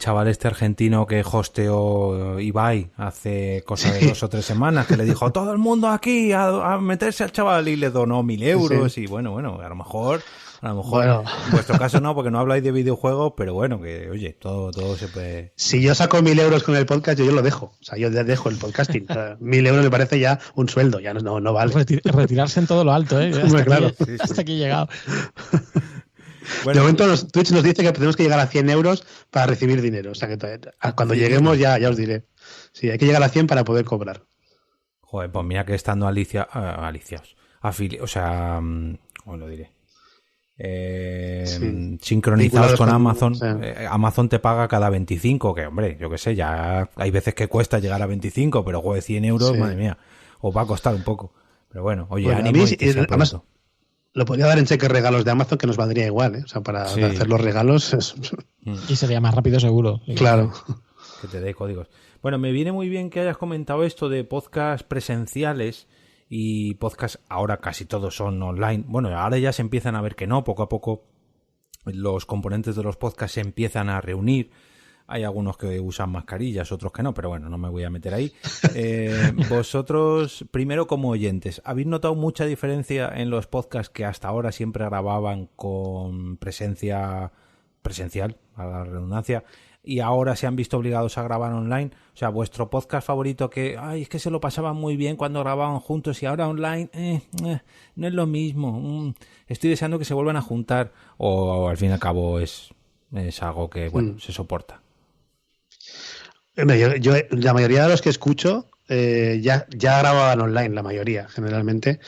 Speaker 2: chaval este argentino que hosteó Ibai hace cosa de 2 o 3 semanas, que le dijo todo el mundo aquí a meterse al chaval y le donó 1.000 euros. Sí. Y bueno, a lo mejor bueno, en vuestro caso no, porque no habláis de videojuegos, pero bueno, que oye, todo se puede.
Speaker 4: Si yo saco 1.000 euros con el podcast, yo lo dejo. O sea, yo dejo el podcasting. O sea, 1.000 euros me parece ya un sueldo, ya no vale.
Speaker 3: Retirarse en todo lo alto, ¿eh? Hasta aquí he llegado.
Speaker 4: Bueno, de momento Twitch nos dice que tenemos que llegar a 100 euros para recibir dinero. O sea que cuando lleguemos ya os diré. Sí, hay que llegar a 100 para poder cobrar.
Speaker 2: Joder, pues mira que estando ¿cómo lo diré? Sincronizados con Amazon. Sí. Amazon te paga cada 25, que hombre, yo qué sé, ya hay veces que cuesta llegar a 25, pero joder, 100 euros, madre mía, os va a costar un poco. Pero bueno, oye, ánimo.
Speaker 4: Además, lo podría dar en cheques regalos de Amazon, que nos valdría igual, ¿eh? O sea, para hacer los regalos.
Speaker 3: Y sería más rápido, seguro.
Speaker 4: Claro.
Speaker 2: Que te dé códigos. Bueno, me viene muy bien que hayas comentado esto de podcasts presenciales y podcasts, ahora casi todos son online. Bueno, ahora ya se empiezan a ver que no, poco a poco los componentes de los podcasts se empiezan a reunir. Hay algunos que usan mascarillas, otros que no, pero bueno, no me voy a meter ahí. Vosotros, primero como oyentes, ¿habéis notado mucha diferencia en los podcasts que hasta ahora siempre grababan con presencial, a la redundancia, y ahora se han visto obligados a grabar online? O sea, vuestro podcast favorito es que se lo pasaban muy bien cuando grababan juntos y ahora online no es lo mismo. Estoy deseando que se vuelvan a juntar, o al fin y al cabo es algo que, bueno, se soporta.
Speaker 4: Yo la mayoría de los que escucho ya grababan online, la mayoría, generalmente.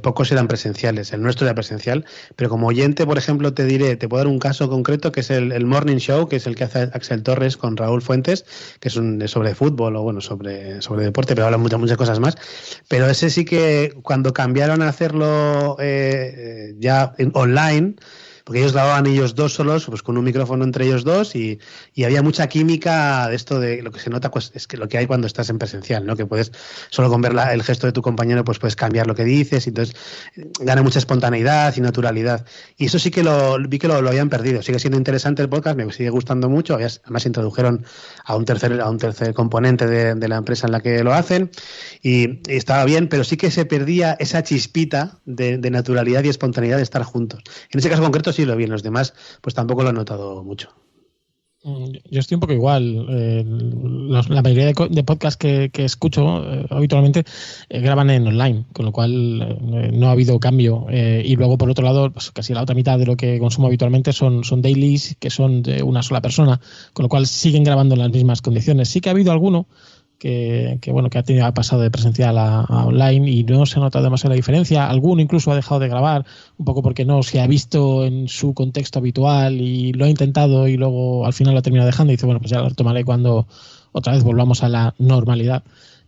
Speaker 4: Pocos eran presenciales. El nuestro era presencial. Pero como oyente, por ejemplo, te puedo dar un caso concreto, que es el Morning Show, que es el que hace Axel Torres con Raúl Fuentes, que es sobre fútbol o bueno, sobre deporte, pero hablan muchas cosas más. Pero ese sí que cuando cambiaron a hacerlo ya online, porque ellos grababan ellos dos solos, pues con un micrófono entre ellos dos, y había mucha química de esto de lo que se nota, pues es que lo que hay cuando estás en presencial, ¿no? Que puedes, solo con ver el gesto de tu compañero, pues puedes cambiar lo que dices, y entonces gana mucha espontaneidad y naturalidad. Y eso sí que vi que lo habían perdido. Sigue siendo interesante el podcast, me sigue gustando mucho. Además introdujeron a un tercer componente de la empresa en la que lo hacen, y estaba bien, pero sí que se perdía esa chispita de naturalidad y espontaneidad de estar juntos. En ese caso concreto sí lo vi, en los demás pues tampoco lo he notado mucho.
Speaker 3: Yo estoy un poco igual. La mayoría de podcasts que escucho habitualmente graban en online, con lo cual no ha habido cambio. Y luego, por otro lado, pues casi la otra mitad de lo que consumo habitualmente son dailies, que son de una sola persona, con lo cual siguen grabando en las mismas condiciones. Sí que ha habido alguno que ha pasado de presencial a online y no se ha notado demasiado la diferencia. Alguno incluso ha dejado de grabar, un poco porque no se ha visto en su contexto habitual y lo ha intentado y luego al final lo ha terminado dejando y dice, bueno, pues ya lo tomaré cuando otra vez volvamos a la normalidad.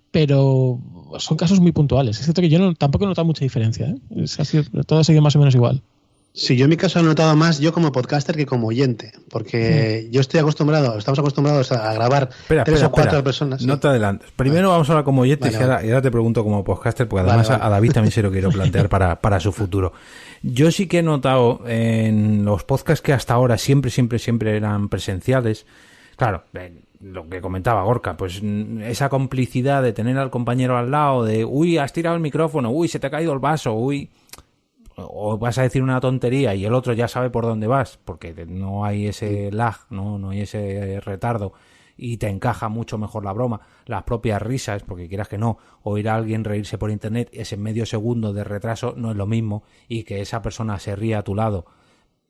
Speaker 3: Pero son casos muy puntuales. Es cierto que yo tampoco he notado mucha diferencia, ¿eh? Todo ha seguido más o menos igual.
Speaker 4: Sí, yo en mi caso he notado más yo como podcaster que como oyente, porque yo estamos acostumbrados a grabar tres o cuatro personas.
Speaker 2: No te adelantes. Primero vamos a hablar como oyente y ahora te pregunto como podcaster, porque además a David también se lo quiero plantear para su futuro. Yo sí que he notado en los podcasts que hasta ahora siempre eran presenciales, claro, lo que comentaba Gorka, pues esa complicidad de tener al compañero al lado, de uy, has tirado el micrófono, uy, se te ha caído el vaso, uy, o vas a decir una tontería y el otro ya sabe por dónde vas, porque no hay ese lag, no hay ese retardo y te encaja mucho mejor la broma, las propias risas, porque quieras que no, oír a alguien reírse por internet, ese medio segundo de retraso no es lo mismo, y que esa persona se ría a tu lado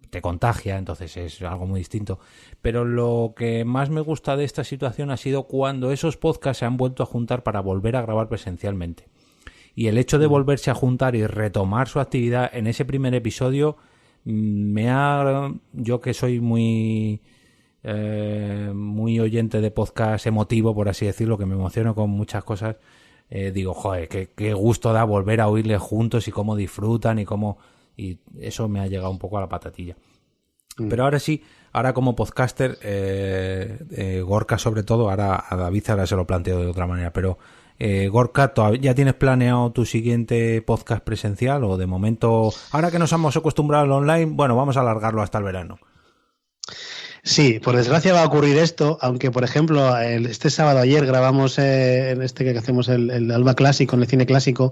Speaker 2: te contagia, entonces es algo muy distinto. Pero lo que más me gusta de esta situación ha sido cuando esos podcasts se han vuelto a juntar para volver a grabar presencialmente. Y el hecho de volverse a juntar y retomar su actividad en ese primer episodio Yo que soy muy oyente de podcast emotivo, por así decirlo, que me emociono con muchas cosas, digo, joder, qué gusto da volver a oírles juntos y cómo disfrutan y eso me ha llegado un poco a la patatilla. Pero ahora como podcaster, Gorka sobre todo, ahora a David se lo planteo de otra manera, pero Gorka, ¿ya tienes planeado tu siguiente podcast presencial o de momento, ahora que nos hemos acostumbrado al online, bueno, vamos a alargarlo hasta el verano?
Speaker 4: Sí, por desgracia va a ocurrir esto, aunque por ejemplo este sábado ayer grabamos en que hacemos el Alba Clásico, en el cine clásico,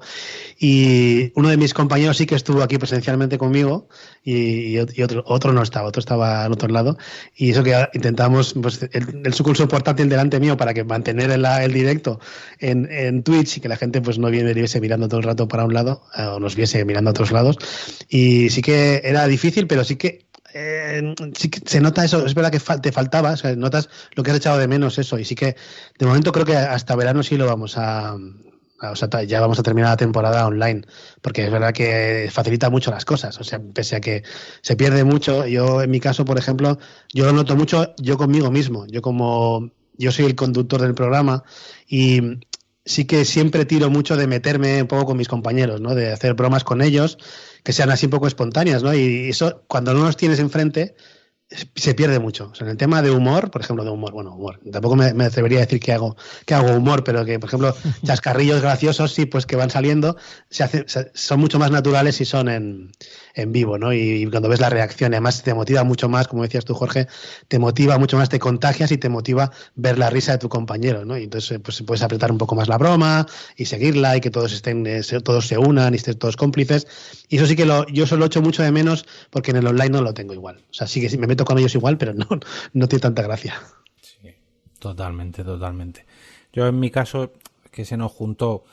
Speaker 4: y uno de mis compañeros sí que estuvo aquí presencialmente conmigo y otro no estaba, otro estaba al otro lado, y eso que intentamos, pues el su curso portátil delante mío para que mantener el directo en Twitch y que la gente pues no viese mirando todo el rato para un lado o nos viese mirando a otros lados, y sí que era difícil, pero sí que se nota eso, es verdad que te faltaba, o sea, notas lo que has echado de menos eso, y sí que de momento creo que hasta verano sí lo vamos o sea, ya vamos a terminar la temporada online, porque es verdad que facilita mucho las cosas, o sea, pese a que se pierde mucho, yo en mi caso, por ejemplo, yo lo noto mucho yo conmigo mismo, yo soy el conductor del programa y sí que siempre tiro mucho de meterme un poco con mis compañeros, ¿no? De hacer bromas con ellos, que sean así un poco espontáneas, ¿no? Y eso, cuando no los tienes enfrente, se pierde mucho. O sea, en el tema de humor, por ejemplo, humor. Tampoco me atrevería a decir que hago humor, pero que, por ejemplo, chascarrillos graciosos, sí, pues que van saliendo, son mucho más naturales si son en vivo, ¿no? Y cuando ves la reacción, además te motiva mucho más, como decías tú, Jorge, te motiva mucho más, te contagias y te motiva ver la risa de tu compañero, ¿no? Y entonces, pues puedes apretar un poco más la broma y seguirla y que todos todos se unan y estén todos cómplices. Y eso sí que yo eso lo echo mucho de menos porque en el online no lo tengo igual. O sea, sí que me meto con ellos igual, pero no tiene tanta gracia.
Speaker 2: Sí, totalmente. Yo en mi caso, que se nos juntó,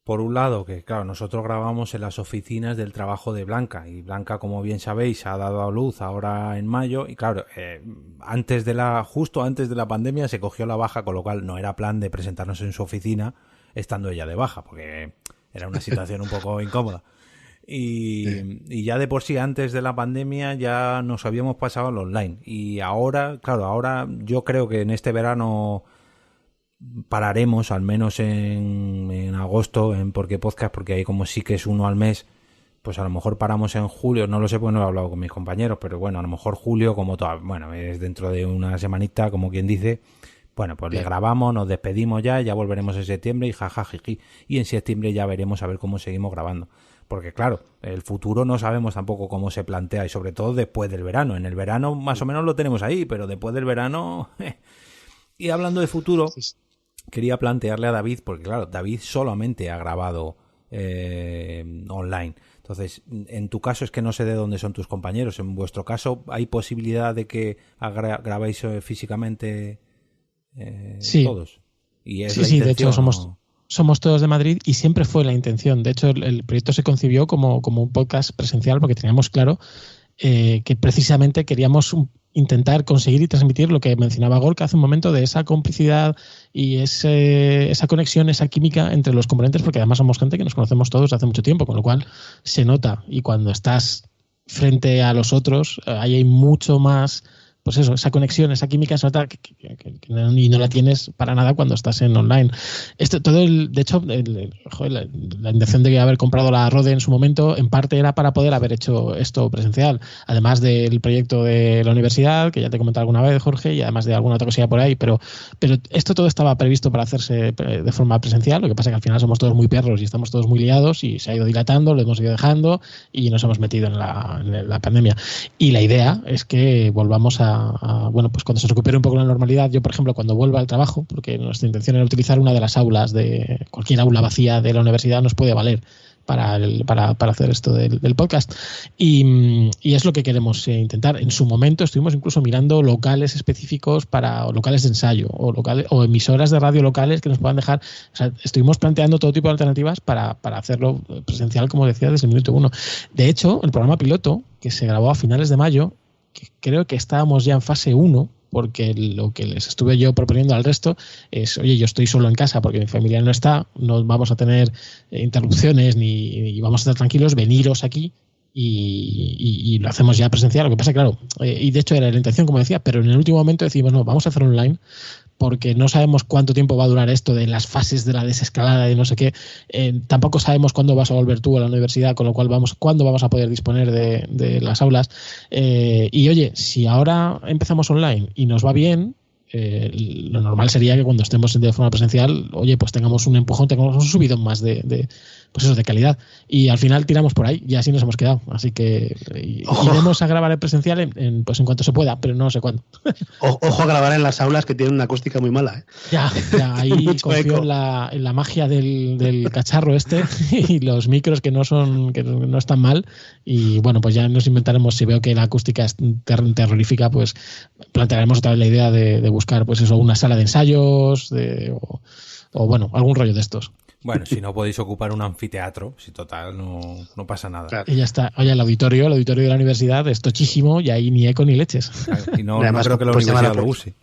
Speaker 2: por un lado, que claro, nosotros grabamos en las oficinas del trabajo de Blanca, y Blanca, como bien sabéis, ha dado a luz ahora en mayo, y claro, justo antes de la pandemia se cogió la baja, con lo cual no era plan de presentarnos en su oficina estando ella de baja, porque era una situación un poco incómoda. Y ya de por sí, antes de la pandemia, ya nos habíamos pasado al online. Y ahora, claro, yo creo que en este verano pararemos, al menos en agosto, en Porque Podcast, porque ahí como sí que es uno al mes, pues a lo mejor paramos en julio, no lo sé, pues no he hablado con mis compañeros, pero bueno, a lo mejor julio, es dentro de una semanita, como quien dice, bueno, pues le grabamos, nos despedimos ya volveremos en septiembre y jajajiji, y en septiembre ya veremos a ver cómo seguimos grabando. Porque claro, el futuro no sabemos tampoco cómo se plantea, y sobre todo después del verano. En el verano más o menos lo tenemos ahí, pero después del verano... Y hablando de futuro, quería plantearle a David, porque claro, David solamente ha grabado online. Entonces, en tu caso es que no sé de dónde son tus compañeros. En vuestro caso, ¿hay posibilidad de que grabáis físicamente todos? ¿Y es la
Speaker 3: sí,
Speaker 2: intención,
Speaker 3: de hecho somos todos de Madrid y siempre fue la intención. De hecho, el proyecto se concibió como un podcast presencial porque teníamos claro que precisamente queríamos intentar conseguir y transmitir lo que mencionaba Gorka hace un momento, de esa complicidad y esa conexión, esa química entre los componentes, porque además somos gente que nos conocemos todos desde hace mucho tiempo, con lo cual se nota. Y cuando estás frente a los otros, ahí hay mucho más... Pues eso, esa conexión, esa química se nota y no la tienes para nada cuando estás en online. De hecho, la intención de haber comprado la Rode en su momento, en parte era para poder haber hecho esto presencial, además del proyecto de la universidad, que ya te he comentado alguna vez, Jorge, y además de alguna otra cosilla por ahí, pero esto todo estaba previsto para hacerse de forma presencial. Lo que pasa es que al final somos todos muy perros y estamos todos muy liados y se ha ido dilatando, lo hemos ido dejando y nos hemos metido en la pandemia. Y la idea es que volvamos bueno, pues cuando se recupere un poco la normalidad, yo por ejemplo cuando vuelva al trabajo, porque nuestra intención era utilizar una de las aulas, de cualquier aula vacía de la universidad nos puede valer para hacer esto del podcast, y es lo que queremos intentar. En su momento estuvimos incluso mirando locales específicos o locales de ensayo o emisoras de radio locales que nos puedan dejar, o sea, estuvimos planteando todo tipo de alternativas para hacerlo presencial, como decía, desde el minuto 1. De hecho, el programa piloto, que se grabó a finales de mayo, que creo que estábamos ya en fase 1, porque lo que les estuve yo proponiendo al resto es, oye, yo estoy solo en casa porque mi familia no está, no vamos a tener interrupciones ni vamos a estar tranquilos, veniros aquí y lo hacemos ya presencial. Lo que pasa, claro, y de hecho era la intención, como decía, pero en el último momento decimos, no, vamos a hacer online, porque no sabemos cuánto tiempo va a durar esto de las fases de la desescalada y no sé qué. Tampoco sabemos cuándo vas a volver tú a la universidad, con lo cual cuándo vamos a poder disponer de las aulas. Y oye, si ahora empezamos online y nos va bien, lo normal sería que cuando estemos de forma presencial, oye, pues tengamos un empujón, tengamos un subidón más de calidad. Y al final tiramos por ahí y así nos hemos quedado. Así que iremos a grabar en presencial en cuanto se pueda, pero no sé cuándo.
Speaker 4: Ojo a grabar en las aulas que tienen una acústica muy mala, ¿eh?
Speaker 3: Ya, ahí confío en la magia del cacharro este y los micros que no están mal. Y bueno, pues ya nos inventaremos, si veo que la acústica es terrorífica, pues plantearemos otra vez la idea de buscar, pues eso, una sala de ensayos o bueno, algún rollo de estos.
Speaker 2: Bueno, si no podéis ocupar un anfiteatro, si total no pasa nada.
Speaker 3: Claro. Y ya está. Oye, el auditorio de la universidad es tochísimo y ahí ni eco ni leches.
Speaker 2: Claro, y no creo que la universidad lo use.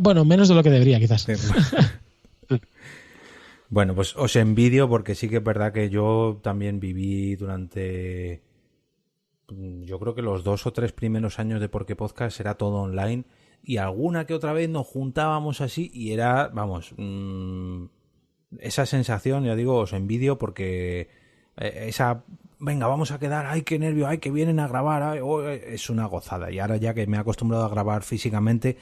Speaker 3: Bueno, menos de lo que debería, quizás.
Speaker 2: Bueno, pues os envidio porque sí que es verdad que yo también viví durante, yo creo que los 2 o 3 primeros años de Porque Podcast era todo online y alguna que otra vez nos juntábamos así y era, vamos, esa sensación, ya digo, os envidio porque venga, vamos a quedar, ay, qué nervio, ay, que vienen a grabar, es una gozada. Y ahora ya que me he acostumbrado a grabar físicamente,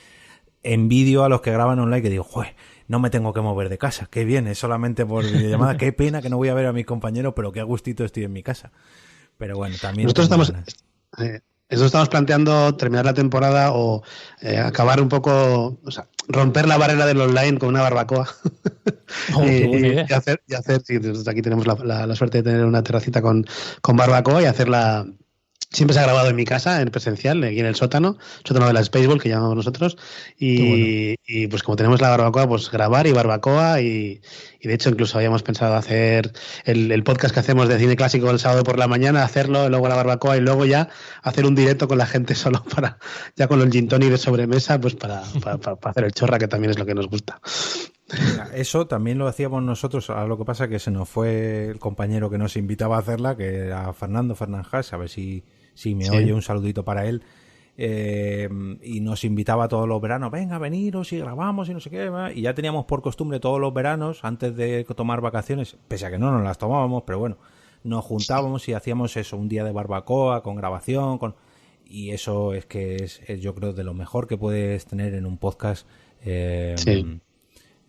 Speaker 2: envidio a los que graban online que digo, joder, no me tengo que mover de casa, qué bien, es solamente por videollamada, qué pena que no voy a ver a mis compañeros, pero qué a gustito estoy en mi casa. Pero bueno, también...
Speaker 4: Nosotros estamos planteando terminar la temporada o acabar un poco, o sea, romper la barrera del online con una barbacoa. y hacer, sí, desde aquí tenemos la suerte de tener una terracita con barbacoa y hacerla. Siempre se ha grabado en mi casa, en presencial, aquí en el sótano de la Spaceball, que llamamos nosotros. Y pues como tenemos la barbacoa, pues grabar y barbacoa. Y de hecho, incluso habíamos pensado hacer el podcast que hacemos de cine clásico el sábado por la mañana, hacerlo, luego la barbacoa y luego ya hacer un directo con la gente solo para, ya con el gin tonic de sobremesa, pues para hacer el chorra, que también es lo que nos gusta.
Speaker 2: Eso también lo hacíamos nosotros, ahora lo que pasa es que se nos fue el compañero que nos invitaba a hacerla, que era Fernando Fernández, a ver si me oye, un saludito para él, y nos invitaba todos los veranos, venga, veniros y grabamos y no sé qué, y ya teníamos por costumbre todos los veranos, antes de tomar vacaciones, pese a que no nos las tomábamos, pero bueno, nos juntábamos y hacíamos eso, un día de barbacoa, con grabación, y eso es que es yo creo de lo mejor que puedes tener en un podcast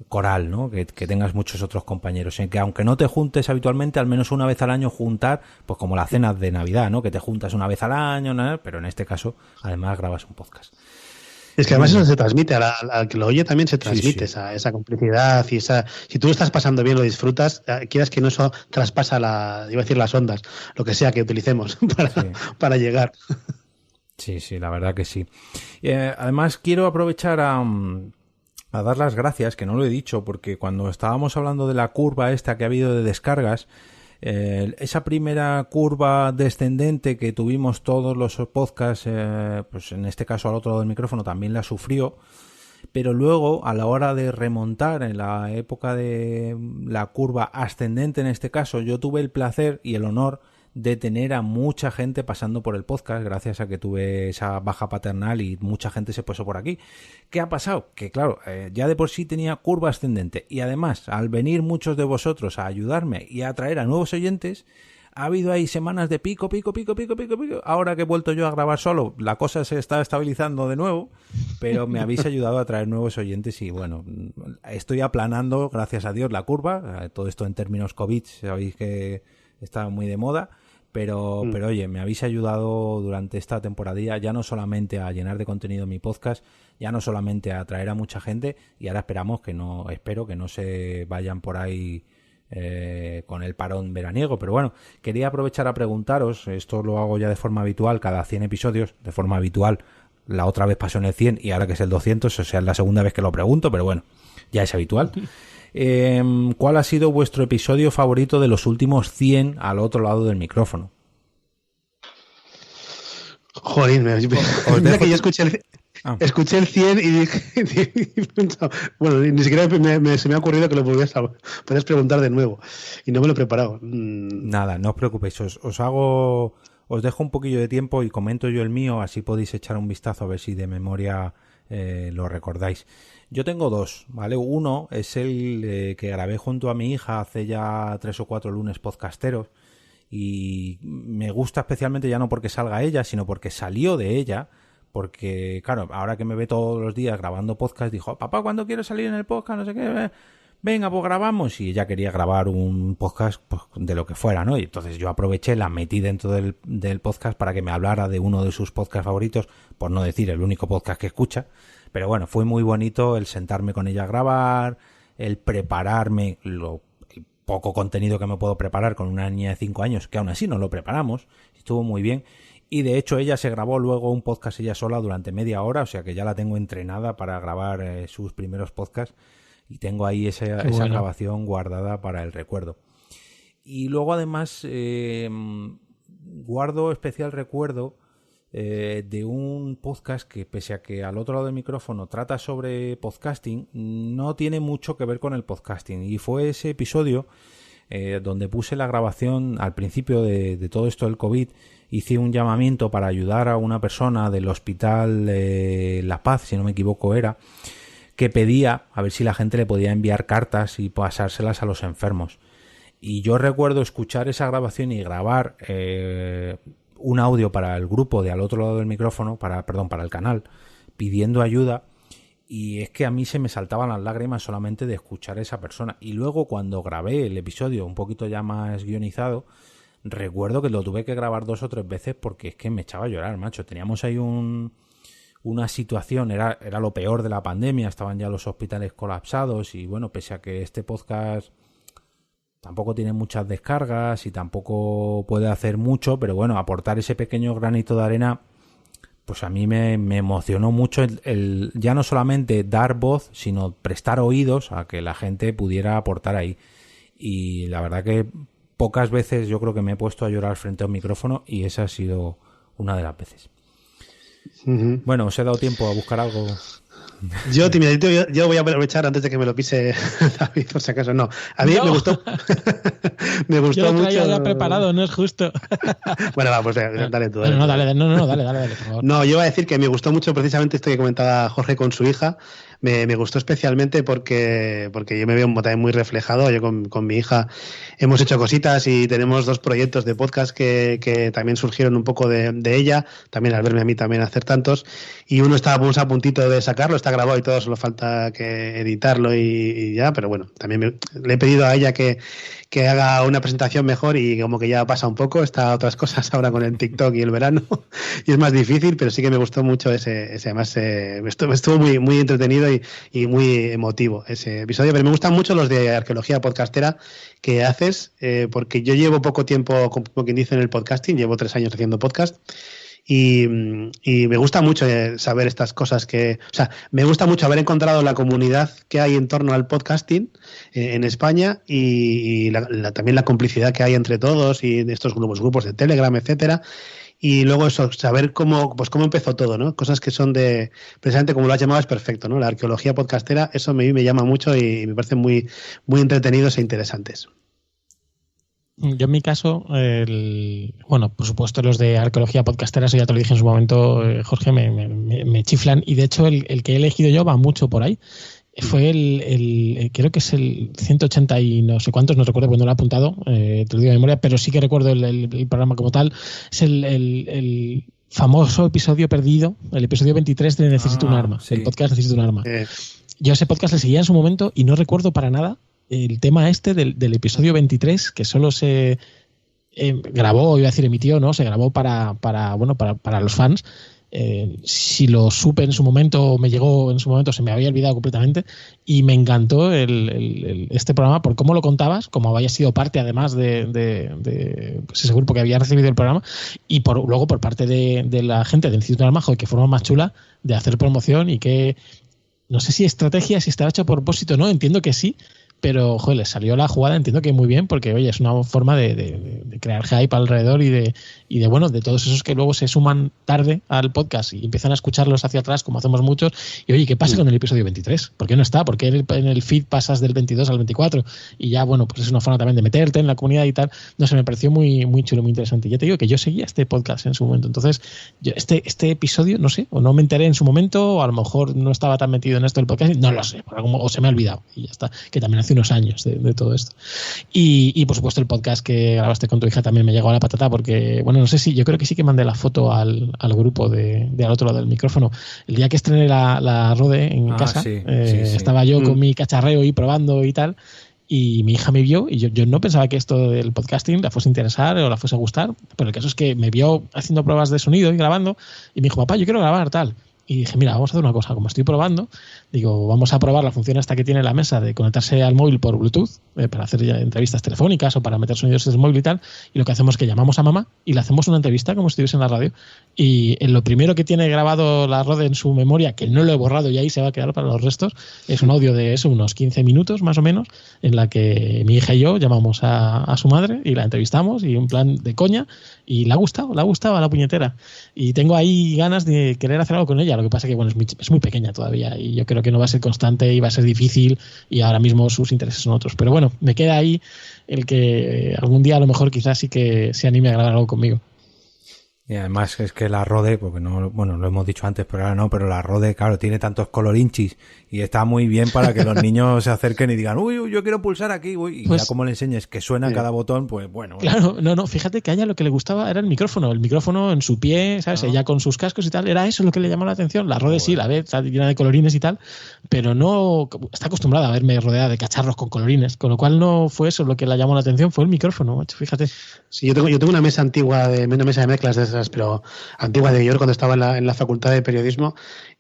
Speaker 2: coral, ¿no? Que tengas muchos otros compañeros, en que aunque no te juntes habitualmente, al menos una vez al año juntar, pues como las cenas de Navidad, ¿no? Que te juntas una vez al año, ¿no? Pero en este caso además grabas un podcast.
Speaker 4: Es que además eso se transmite, al que lo oye también se transmite. Sí. Esa complicidad y si tú lo estás pasando bien, lo disfrutas, quieras que no, eso traspasa iba a decir las ondas, lo que sea que utilicemos para llegar.
Speaker 2: Sí, la verdad que sí. Además quiero aprovechar a dar las gracias, que no lo he dicho, porque cuando estábamos hablando de la curva esta que ha habido de descargas, esa primera curva descendente que tuvimos todos los podcasts, pues en este caso al otro lado del micrófono también la sufrió, pero luego a la hora de remontar en la época de la curva ascendente, en este caso, yo tuve el placer y el honor de tener a mucha gente pasando por el podcast gracias a que tuve esa baja paternal y mucha gente se puso por aquí. ¿Qué ha pasado? Que claro, ya de por sí tenía curva ascendente y además al venir muchos de vosotros a ayudarme y a atraer a nuevos oyentes, ha habido ahí semanas de pico. Ahora que he vuelto yo a grabar solo, la cosa se está estabilizando de nuevo, pero me habéis ayudado a traer nuevos oyentes y bueno, estoy aplanando, gracias a Dios, la curva. Todo esto en términos COVID, sabéis que está muy de moda. Pero oye, me habéis ayudado durante esta temporadilla ya no solamente a llenar de contenido mi podcast, ya no solamente a atraer a mucha gente, y ahora espero que no se vayan por ahí con el parón veraniego. Pero bueno, quería aprovechar a preguntaros, esto lo hago ya de forma habitual, cada 100 episodios, de forma habitual, la otra vez pasó en el 100 y ahora que es el 200, o sea, es la segunda vez que lo pregunto, pero bueno, ya es habitual. ¿Cuál ha sido vuestro episodio favorito de los últimos 100 al otro lado del micrófono?
Speaker 4: Joder, mira que yo escuché Escuché el 100 y dije, bueno, ni siquiera se me ha ocurrido que lo podías preguntar de nuevo. Y no me lo he preparado.
Speaker 2: Nada, no os preocupéis. Os dejo un poquillo de tiempo y comento yo el mío, así podéis echar un vistazo a ver si de memoria lo recordáis. Yo tengo dos, ¿vale? Uno es el que grabé junto a mi hija hace ya 3 o 4 lunes podcasteros, y me gusta especialmente ya no porque salga ella, sino porque salió de ella, porque claro, ahora que me ve todos los días grabando podcast, dijo, papá, ¿cuándo quieres salir en el podcast? No sé qué, venga, pues grabamos, y ella quería grabar un podcast pues, de lo que fuera, ¿no? Y entonces yo aproveché, la metí dentro del podcast para que me hablara de uno de sus podcasts favoritos, por no decir el único podcast que escucha. Pero bueno, fue muy bonito el sentarme con ella a grabar, el prepararme, el poco contenido que me puedo preparar con una niña de 5 años, que aún así no lo preparamos, estuvo muy bien. Y de hecho ella se grabó luego un podcast ella sola durante media hora, o sea que ya la tengo entrenada para grabar sus primeros podcasts, y tengo ahí esa grabación guardada para el recuerdo. Y luego además guardo especial recuerdo de un podcast que, pese a que al otro lado del micrófono trata sobre podcasting, no tiene mucho que ver con el podcasting, y fue ese episodio donde puse la grabación al principio de todo esto del COVID. Hice un llamamiento para ayudar a una persona del hospital La Paz, si no me equivoco era, que pedía a ver si la gente le podía enviar cartas y pasárselas a los enfermos. Y yo recuerdo escuchar esa grabación y grabar un audio para el grupo de al otro lado del micrófono, para el canal, pidiendo ayuda, y es que a mí se me saltaban las lágrimas solamente de escuchar a esa persona. Y luego cuando grabé el episodio un poquito ya más guionizado, recuerdo que lo tuve que grabar 2 o 3 veces porque es que me echaba a llorar, macho. Teníamos ahí una situación, era lo peor de la pandemia, estaban ya los hospitales colapsados, y bueno, pese a que este podcast tampoco tiene muchas descargas y tampoco puede hacer mucho, pero bueno, aportar ese pequeño granito de arena, pues a mí me emocionó mucho el ya no solamente dar voz, sino prestar oídos a que la gente pudiera aportar ahí. Y la verdad que pocas veces yo creo que me he puesto a llorar frente a un micrófono, y esa ha sido una de las veces. Uh-huh. Bueno, os he dado tiempo a buscar algo.
Speaker 4: Yo, timidito, yo voy a aprovechar antes de que me lo pise David, por si acaso no. A mí me gustó. Me gustó
Speaker 3: yo lo
Speaker 4: mucho.
Speaker 3: traía ya preparado, no es justo.
Speaker 4: Bueno, va, pues dale tú.
Speaker 3: Dale, por favor.
Speaker 4: No, yo iba a decir que me gustó mucho precisamente esto que comentaba Jorge con su hija. Me gustó especialmente porque yo me veo también muy reflejado. Yo con mi hija hemos hecho cositas y tenemos 2 proyectos de podcast que también surgieron un poco de ella, también al verme a mí también hacer tantos, y uno estábamos a puntito de sacarlo, está grabado y todo, solo falta que editarlo y ya, pero bueno, también le he pedido a ella que haga una presentación mejor, y como que ya pasa un poco, está a otras cosas ahora con el TikTok y el verano y es más difícil, pero sí que me gustó mucho ese además estuvo muy, muy entretenido y muy emotivo ese episodio. Pero me gustan mucho los de arqueología podcastera que haces, porque yo llevo poco tiempo, como quien dice, en el podcasting, llevo 3 años haciendo podcast. Y me gusta mucho saber estas cosas me gusta mucho haber encontrado la comunidad que hay en torno al podcasting en España, y también la complicidad que hay entre todos y estos grupos de Telegram, etcétera. Y luego eso, saber cómo empezó todo, ¿no? Cosas que son precisamente como lo has llamado, es perfecto, ¿no? La arqueología podcastera, eso a mí me llama mucho y me parecen muy, muy entretenidos e interesantes.
Speaker 3: Yo en mi caso, por supuesto los de arqueología podcastera, eso ya te lo dije en su momento, Jorge, me chiflan, y de hecho el que he elegido yo va mucho por ahí. Fue creo que es el 180 y no sé cuántos, no recuerdo porque no lo he apuntado, te lo digo de memoria, pero sí que recuerdo el programa como tal. Es el famoso episodio perdido, el episodio 23 de Necesito un arma, sí. El podcast Necesito un arma. Yo ese podcast le seguía en su momento y no recuerdo para nada el tema del episodio 23, que solo se grabó, iba a decir emitió, ¿no? Se grabó para los fans. Si lo supe en su momento, me llegó en su momento, se me había olvidado completamente, y me encantó este programa por cómo lo contabas, como había sido parte además de ese grupo que había recibido el programa, y luego por parte de la gente del Instituto Armajo, que forma más chula de hacer promoción, y que no sé si estrategia, si estaba hecho a propósito o no, entiendo que sí, pero, joder, les salió la jugada, entiendo que muy bien, porque, oye, es una forma de crear hype alrededor y de, bueno, de todos esos que luego se suman tarde al podcast y empiezan a escucharlos hacia atrás, como hacemos muchos, y, oye, ¿qué pasa con el episodio 23? ¿Por qué no está? ¿Por qué en el feed pasas del 22 al 24? Y ya, bueno, pues es una forma también de meterte en la comunidad y tal. No sé, me pareció muy, muy chulo, muy interesante. Ya te digo que yo seguía este podcast en su momento, entonces, este episodio, no sé, o no me enteré en su momento, o a lo mejor no estaba tan metido en esto del podcast, no lo sé, o se me ha olvidado, y ya está, que también hace unos años de todo esto. Y por supuesto el podcast que grabaste con tu hija también me llegó a la patata, porque, bueno, no sé si, yo creo que sí que mandé la foto al grupo de al otro lado del micrófono. El día que estrené la Rode en casa,
Speaker 2: sí.
Speaker 3: estaba yo con mi cacharreo y probando y tal, y mi hija me vio, y yo no pensaba que esto del podcasting la fuese a interesar o la fuese a gustar, pero el caso es que me vio haciendo pruebas de sonido y grabando, y me dijo, papá, yo quiero grabar tal. Y dije, mira, vamos a hacer una cosa, como estoy probando, digo, vamos a probar la función esta que tiene la mesa de conectarse al móvil por Bluetooth para hacer ya entrevistas telefónicas o para meter sonidos desde el móvil y tal, y lo que hacemos es que llamamos a mamá y le hacemos una entrevista como si estuviese en la radio, y lo primero que tiene grabado la Rode en su memoria, que no lo he borrado y ahí se va a quedar para los restos, es un audio de eso, unos 15 minutos más o menos, en la que mi hija y yo llamamos a su madre y la entrevistamos, y en plan de coña, y le ha gustado a la puñetera, y tengo ahí ganas de querer hacer algo con ella. Lo que pasa que, bueno, es muy pequeña todavía y yo creo que no va a ser constante y va a ser difícil, y ahora mismo sus intereses son otros, pero bueno, me queda ahí el que algún día a lo mejor quizás sí que se anime a grabar algo conmigo.
Speaker 2: Y además es que la Rode, porque no, bueno, lo hemos dicho antes, pero ahora no, pero la Rode, claro, tiene tantos colorinchis y está muy bien para que los niños se acerquen y digan, uy, yo quiero pulsar aquí, uy, y pues, ya como le enseñes que suena cada botón, pues bueno.
Speaker 3: Claro, no, fíjate que a ella lo que le gustaba era el micrófono en su pie, ¿sabes? Ella con sus cascos y tal, era eso lo que le llamó la atención. La Rode sí, la ve, está llena de colorines y tal, pero no está acostumbrada a verme rodeada de cacharros con colorines, con lo cual no fue eso lo que le llamó la atención, fue el micrófono, macho, fíjate.
Speaker 4: Sí, yo tengo una mesa antigua, una mesa de mezclas de esas, pero antigua de York, cuando estaba en la facultad de periodismo,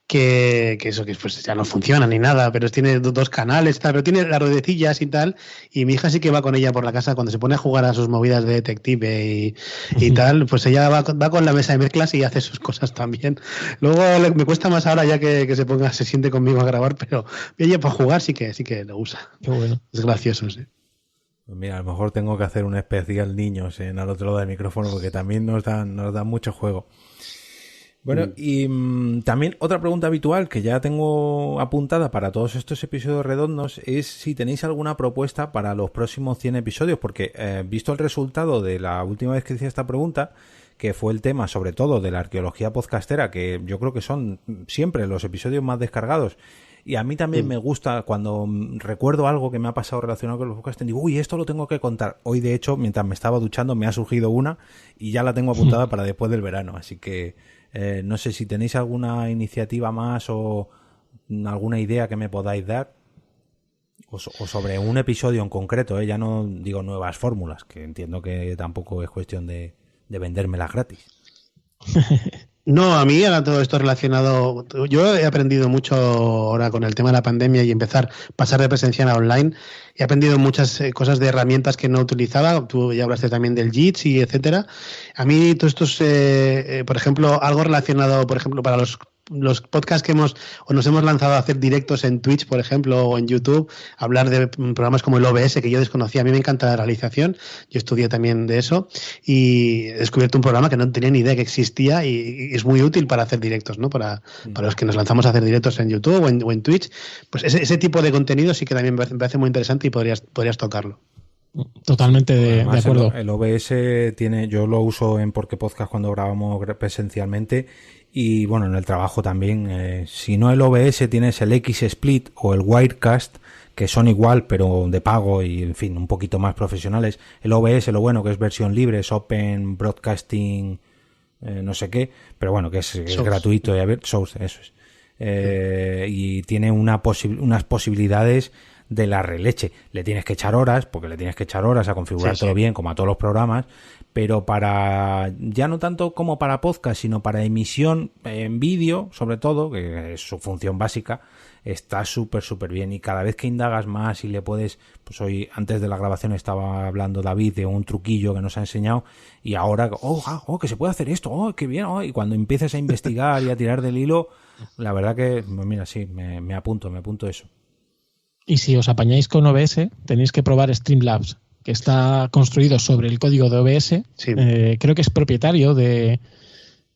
Speaker 4: que eso que pues ya no funciona ni nada, pero tiene dos canales, tal, pero tiene las ruedecillas y tal, y mi hija sí que va con ella por la casa cuando se pone a jugar a sus movidas de detective y tal, pues ella va con la mesa de mezclas y hace sus cosas también. Luego me cuesta más ahora ya que se siente conmigo a grabar, pero ella para jugar sí que lo usa.
Speaker 3: Qué bueno.
Speaker 4: Es gracioso, sí.
Speaker 2: Pues mira, a lo mejor tengo que hacer un especial niños al otro lado del micrófono, porque también nos dan mucho juego. Bueno, y también otra pregunta habitual que ya tengo apuntada para todos estos episodios redondos es si tenéis alguna propuesta para los próximos 100 episodios, porque visto el resultado de la última vez que hice esta pregunta, que fue el tema sobre todo de la arqueología podcastera, que yo creo que son siempre los episodios más descargados, y a mí también me gusta cuando recuerdo algo que me ha pasado relacionado con los podcasts, digo, uy, esto lo tengo que contar. Hoy, de hecho, mientras me estaba duchando, me ha surgido una y ya la tengo apuntada para después del verano. Así que no sé si tenéis alguna iniciativa más o alguna idea que me podáis dar. O sobre un episodio en concreto, ya no digo nuevas fórmulas, que entiendo que tampoco es cuestión de vendérmelas gratis.
Speaker 4: No, a mí ahora todo esto relacionado, yo he aprendido mucho ahora con el tema de la pandemia y pasar de presencial a online. He aprendido muchas cosas de herramientas que no utilizaba. Tú ya hablaste también del Jitsi y etcétera. A mí todo esto es, por ejemplo, algo relacionado, por ejemplo, para los podcasts que nos hemos lanzado a hacer directos en Twitch, por ejemplo, o en YouTube, hablar de programas como el OBS, que yo desconocía. A mí me encanta la realización, yo estudié también de eso y he descubierto un programa que no tenía ni idea que existía y es muy útil para hacer directos, ¿no? Para los que nos lanzamos a hacer directos en YouTube o en Twitch, pues ese tipo de contenido sí que también me parece muy interesante y podrías tocarlo.
Speaker 3: Totalmente de acuerdo.
Speaker 2: El OBS yo lo uso en Porque Podcast cuando grabamos presencialmente. Y bueno, en el trabajo también, si no el OBS tienes el XSplit o el Wirecast, que son igual pero de pago y en fin, un poquito más profesionales. El OBS, lo bueno que es versión libre, es Open Broadcasting, no sé qué, pero bueno, que es gratuito y abierto, Source, eso es. Y tiene unas posibilidades de la releche. Le tienes que echar horas, a configurártelo bien, como a todos los programas, pero ya no tanto como para podcast, sino para emisión en vídeo, sobre todo, que es su función básica, está súper bien. Y cada vez que indagas más y le puedes, pues hoy, antes de la grabación estaba hablando David de un truquillo que nos ha enseñado, y ahora, que se puede hacer esto, qué bien, y cuando empieces a investigar y a tirar del hilo, la verdad que, mira, sí, me apunto eso.
Speaker 3: Y si os apañáis con OBS, tenéis que probar Streamlabs, que está construido sobre el código de OBS.
Speaker 4: Sí.
Speaker 3: Creo que es propietario de,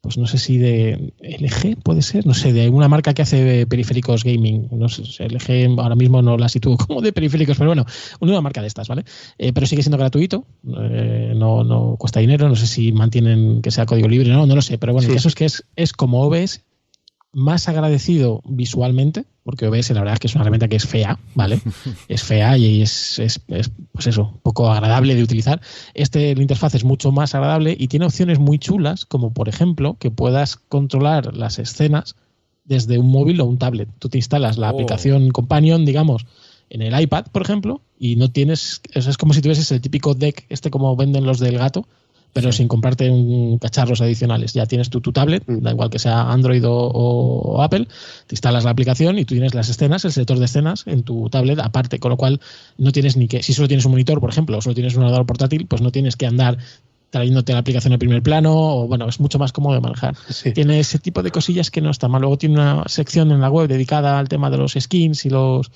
Speaker 3: pues no sé si de LG, puede ser, no sé, de una marca que hace periféricos gaming. No sé, LG ahora mismo no la sitúo como de periféricos, pero bueno, una marca de estas, ¿vale? Pero sigue siendo gratuito, no cuesta dinero, no sé si mantienen que sea código libre, no lo sé, pero bueno, sí. El caso es que es como OBS, más agradecido visualmente, porque OBS la verdad es que es una herramienta que es fea, ¿vale? Es fea y es pues eso, un poco agradable de utilizar. La interfaz es mucho más agradable y tiene opciones muy chulas, como por ejemplo que puedas controlar las escenas desde un móvil o un tablet. Tú te instalas la aplicación Companion, digamos, en el iPad, por ejemplo, y no tienes... Eso es como si tuvieses el típico deck, como venden los del gato, pero sin comprarte cacharros adicionales. Ya tienes tu tablet, da igual que sea Android o Apple, te instalas la aplicación y tú tienes las escenas, el selector de escenas en tu tablet aparte, con lo cual no tienes ni que, si solo tienes un monitor, por ejemplo, o solo tienes un ordenador portátil, pues no tienes que andar trayéndote la aplicación al primer plano, o bueno, es mucho más cómodo de manejar. Sí. Tiene ese tipo de cosillas que no está mal. Luego tiene una sección en la web dedicada al tema de los skins y los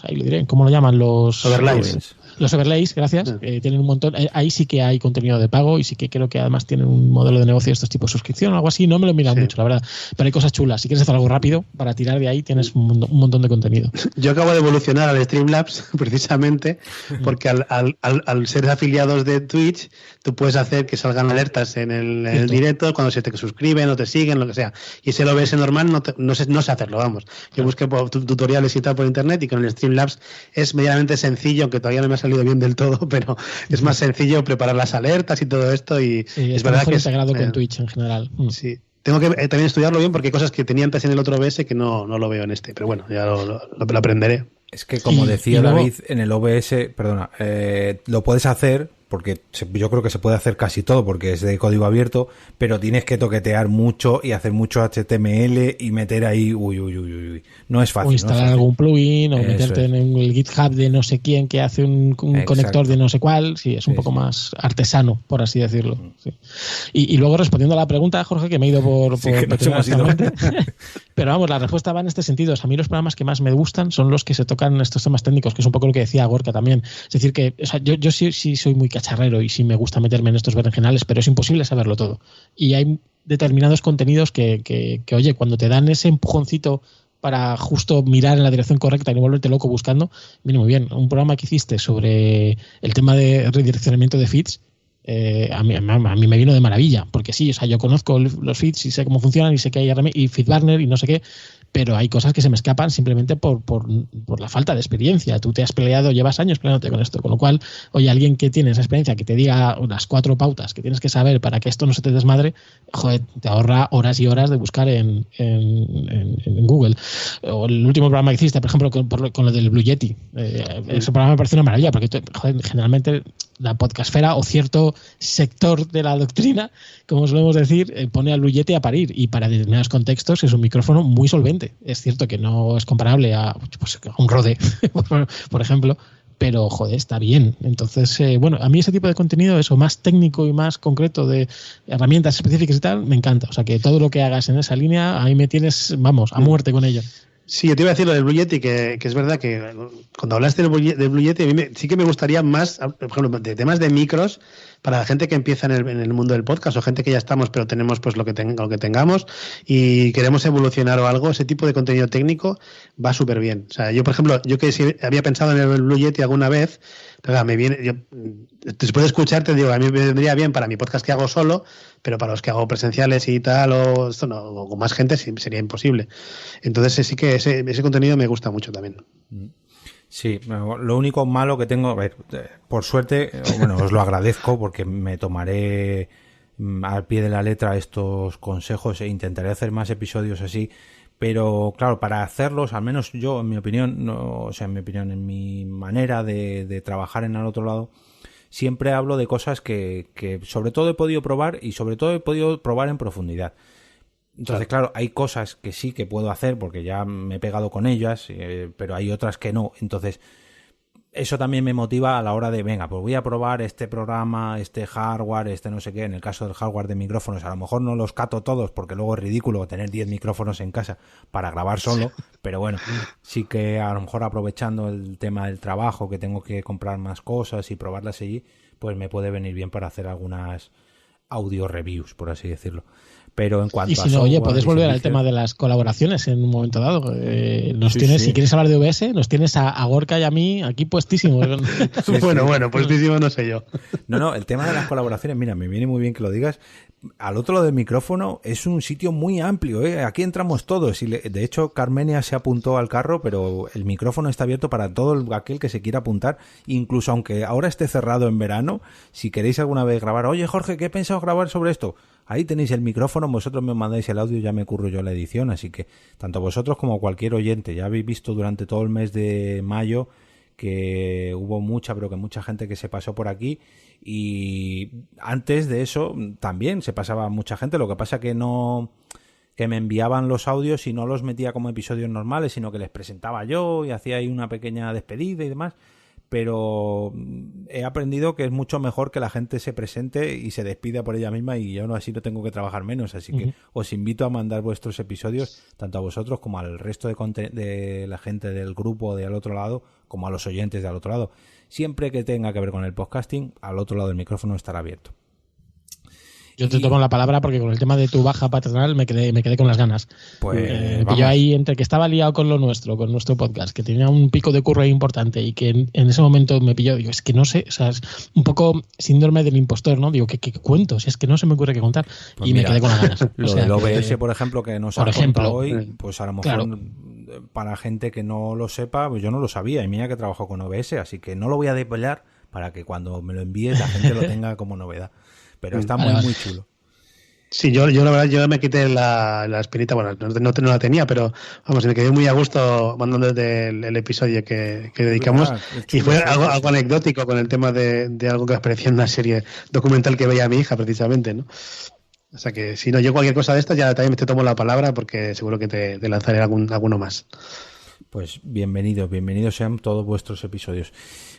Speaker 3: ahí lo diré, ¿cómo lo llaman? Los
Speaker 4: overlays.
Speaker 3: Los overlays, gracias, tienen un montón. Ahí sí que hay contenido de pago y sí que creo que además tienen un modelo de negocio de estos tipos de suscripción o algo así. No me lo he mirado mucho, la verdad. Pero hay cosas chulas. Si quieres hacer algo rápido, para tirar de ahí tienes un montón de contenido.
Speaker 4: Yo acabo de evolucionar al Streamlabs precisamente porque al ser afiliados de Twitch, tú puedes hacer que salgan alertas en el directo cuando se te suscriben o te siguen, lo que sea. Y ese OBS normal no sé hacerlo, vamos. Yo busqué tutoriales y tal por internet y con el Streamlabs es medianamente sencillo, aunque todavía no me ha salido bien del todo, pero es más sencillo preparar las alertas y todo esto y es verdad que
Speaker 3: integrado con Twitch en general.
Speaker 4: Sí. Tengo que también estudiarlo bien porque hay cosas que tenía antes en el otro OBS que no lo veo en este, pero bueno, ya lo aprenderé.
Speaker 2: Es que como decía David, en el OBS, perdona, lo puedes hacer porque yo creo que se puede hacer casi todo porque es de código abierto, pero tienes que toquetear mucho y hacer mucho HTML y meter ahí, uy. No es fácil.
Speaker 3: O instalar algún plugin o meterte en el GitHub de no sé quién que hace un conector de no sé cuál. Sí, es un poco más artesano, por así decirlo. Sí. Y luego respondiendo a la pregunta, Jorge, que me he ido por pero vamos, la respuesta va en este sentido. O sea, a mí los programas que más me gustan son los que se tocan estos temas técnicos, que es un poco lo que decía Gorka también. Es decir, que o sea, yo sí soy muy cacharrero y sí me gusta meterme en estos berenjenales, pero es imposible saberlo todo. Y hay determinados contenidos que oye, cuando te dan ese empujoncito para justo mirar en la dirección correcta y no volverte loco buscando, viene muy bien. Un programa que hiciste sobre el tema de redireccionamiento de feeds, a mí me vino de maravilla, porque sí, o sea, yo conozco los feeds y sé cómo funcionan y sé que hay y FeedBurner y no sé qué, pero hay cosas que se me escapan simplemente por la falta de experiencia. Tú te has peleado, llevas años peleándote con esto, con lo cual, oye, alguien que tiene esa experiencia, que te diga unas 4 pautas que tienes que saber para que esto no se te desmadre, joder, te ahorra horas y horas de buscar en Google. O el último programa que hiciste, por ejemplo, con lo del Blue Yeti. Ese programa me parece una maravilla, porque joder, generalmente la podcastfera o cierto sector de la doctrina, como solemos decir, pone al Blue Yeti a parir, y para determinados contextos es un micrófono muy solvente. Es cierto que no es comparable a un Rode, por ejemplo, pero joder, está bien. Entonces, bueno, a mí ese tipo de contenido, eso más técnico y más concreto, de herramientas específicas y tal, me encanta. O sea, que todo lo que hagas en esa línea, ahí me tienes, vamos, a muerte con ello.
Speaker 4: Sí, yo te iba a decir lo del Blue Yeti, que es verdad que cuando hablaste del Blue Yeti, a mí sí que me gustaría más, por ejemplo, de temas de micros, para la gente que empieza en el mundo del podcast o gente que ya estamos, pero tenemos pues lo que tengamos y queremos evolucionar o algo, ese tipo de contenido técnico va súper bien. O sea, yo, por ejemplo, yo que sí había pensado en el Blue Yeti alguna vez, pero me viene, yo, después de escucharte, digo, a mí me vendría bien para mi podcast que hago solo, pero para los que hago presenciales y tal, o esto no, o con más gente sería imposible. Entonces sí que ese contenido me gusta mucho también.
Speaker 2: Sí, lo único malo que tengo, a ver, por suerte, bueno, os lo agradezco porque me tomaré al pie de la letra estos consejos e intentaré hacer más episodios así, pero claro, para hacerlos, al menos yo, en mi opinión, en mi manera de trabajar en el otro lado, siempre hablo de cosas que sobre todo he podido probar y sobre todo he podido probar en profundidad. Entonces, claro, hay cosas que sí que puedo hacer porque ya me he pegado con ellas, pero hay otras que no. Entonces, eso también me motiva a la hora de, venga, pues voy a probar este programa, este hardware, este no sé qué. En el caso del hardware de micrófonos, a lo mejor no los cato todos porque luego es ridículo tener 10 micrófonos en casa para grabar solo, pero bueno, sí que a lo mejor aprovechando el tema del trabajo, que tengo que comprar más cosas y probarlas allí, pues me puede venir bien para hacer algunas audio reviews, por así decirlo. Pero en cuanto
Speaker 3: y si no, oye, puedes volver al tema de las colaboraciones en un momento dado. Si quieres hablar de OBS, nos tienes a Gorka y a mí aquí puestísimos.
Speaker 4: Bueno, puestísimo no sé yo.
Speaker 2: No, el tema de las colaboraciones, mira, me viene muy bien que lo digas. Al otro lado del micrófono es un sitio muy amplio, ¿eh? Aquí entramos todos. Y de hecho, Carmenia se apuntó al carro, pero el micrófono está abierto para todo aquel que se quiera apuntar. Incluso aunque ahora esté cerrado en verano, si queréis alguna vez grabar, oye Jorge, ¿qué he pensado grabar sobre esto? Ahí tenéis el micrófono, vosotros me mandáis el audio, ya me curro yo la edición, así que tanto vosotros como cualquier oyente, ya habéis visto durante todo el mes de mayo que hubo mucha gente que se pasó por aquí, y antes de eso también se pasaba mucha gente, lo que pasa que me enviaban los audios y no los metía como episodios normales, sino que les presentaba yo y hacía ahí una pequeña despedida y demás. Pero he aprendido que es mucho mejor que la gente se presente y se despida por ella misma, y yo así no tengo que trabajar menos, así que os invito a mandar vuestros episodios tanto a vosotros como al resto de la gente del grupo de al otro lado, como a los oyentes de al otro lado. Siempre que tenga que ver con el podcasting, al otro lado del micrófono estará abierto.
Speaker 3: Yo te tomo la palabra porque con el tema de tu baja patronal me quedé con las ganas.
Speaker 2: Pues
Speaker 3: yo ahí, entre que estaba liado con lo nuestro, con nuestro podcast, que tenía un pico de curro importante y que en ese momento me pilló, digo, es que no sé, o sea, es un poco síndrome del impostor, ¿no? Digo, ¿qué cuento? Si es que no se me ocurre qué contar.
Speaker 2: Pues
Speaker 3: y
Speaker 2: mira,
Speaker 3: me quedé con las ganas.
Speaker 2: Lo del OBS, por ejemplo, que nos ha contado hoy, pues a lo mejor
Speaker 3: claro,
Speaker 2: para gente que no lo sepa, pues yo no lo sabía, y mira que trabajo con OBS, así que no lo voy a desvelar para que cuando me lo envíes la gente lo tenga como novedad. Pero está muy chulo.
Speaker 4: Sí, yo la verdad, yo me quité la espinita, bueno, no la tenía, pero vamos, me quedé muy a gusto mandándote el episodio que dedicamos, y fue algo anecdótico con el tema de algo que aparecía en una serie documental que veía a mi hija, precisamente, ¿no? O sea que si no, yo cualquier cosa de estas ya también te tomo la palabra, porque seguro que te lanzaré alguno más.
Speaker 2: Pues bienvenidos sean todos vuestros episodios.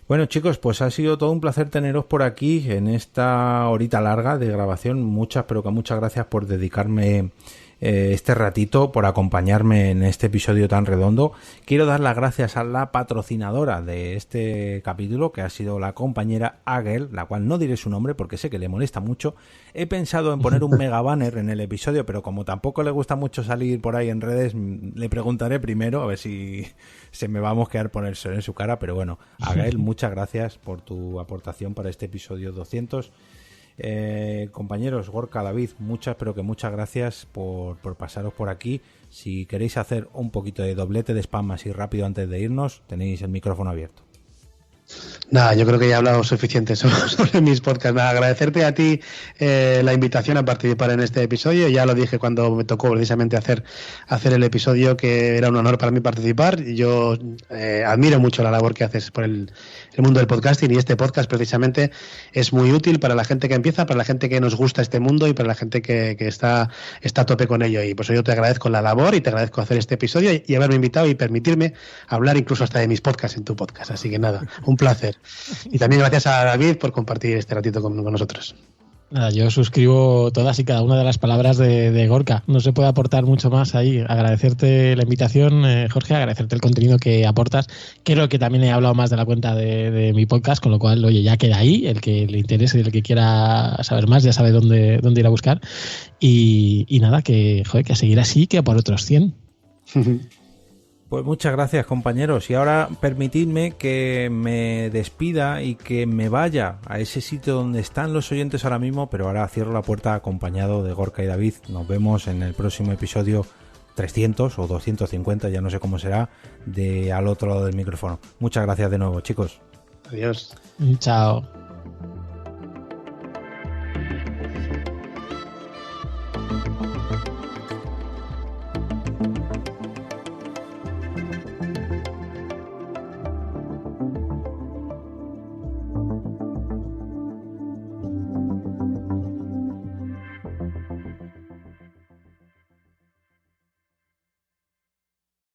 Speaker 2: Bueno, chicos, pues ha sido todo un placer teneros por aquí en esta horita larga de grabación. Muchas gracias por dedicarme este ratito, por acompañarme en este episodio tan redondo. Quiero dar las gracias a la patrocinadora de este capítulo, que ha sido la compañera Agel, la cual no diré su nombre porque sé que le molesta mucho. He pensado en poner un mega banner en el episodio, pero como tampoco le gusta mucho salir por ahí en redes, le preguntaré primero a ver si se me va a mosquear ponerse en su cara. Pero bueno, Agel, muchas gracias por tu aportación para este episodio 200. Compañeros, Gorka, David, muchas gracias por pasaros por aquí. Si queréis hacer un poquito de doblete de spam así rápido antes de irnos, tenéis el micrófono abierto.
Speaker 4: Nada, yo creo que ya he hablado suficiente sobre mis podcasts. Nada, agradecerte a ti la invitación a participar en este episodio. Ya lo dije cuando me tocó precisamente hacer el episodio, que era un honor para mí participar. Yo admiro mucho la labor que haces por el mundo del podcasting, y este podcast precisamente es muy útil para la gente que empieza, para la gente que nos gusta este mundo y para la gente que está a tope con ello. Y pues yo te agradezco la labor y te agradezco hacer este episodio y haberme invitado y permitirme hablar incluso hasta de mis podcasts en tu podcast. Así que nada, un placer. Y también gracias a David por compartir este ratito con nosotros.
Speaker 3: Nada, yo suscribo todas y cada una de las palabras de Gorka. No se puede aportar mucho más ahí. Agradecerte la invitación, Jorge, agradecerte el contenido que aportas. Creo que también he hablado más de la cuenta de mi podcast, con lo cual, oye, ya queda ahí. El que le interese, el que quiera saber más, ya sabe dónde ir a buscar. Y nada, que a seguir así, que a por otros 100.
Speaker 2: Pues muchas gracias, compañeros, y ahora permitidme que me despida y que me vaya a ese sitio donde están los oyentes ahora mismo, pero ahora cierro la puerta acompañado de Gorka y David. Nos vemos en el próximo episodio 300 o 250, ya no sé cómo será, de Al otro lado del micrófono. Muchas gracias de nuevo, chicos.
Speaker 4: Adiós.
Speaker 3: Chao.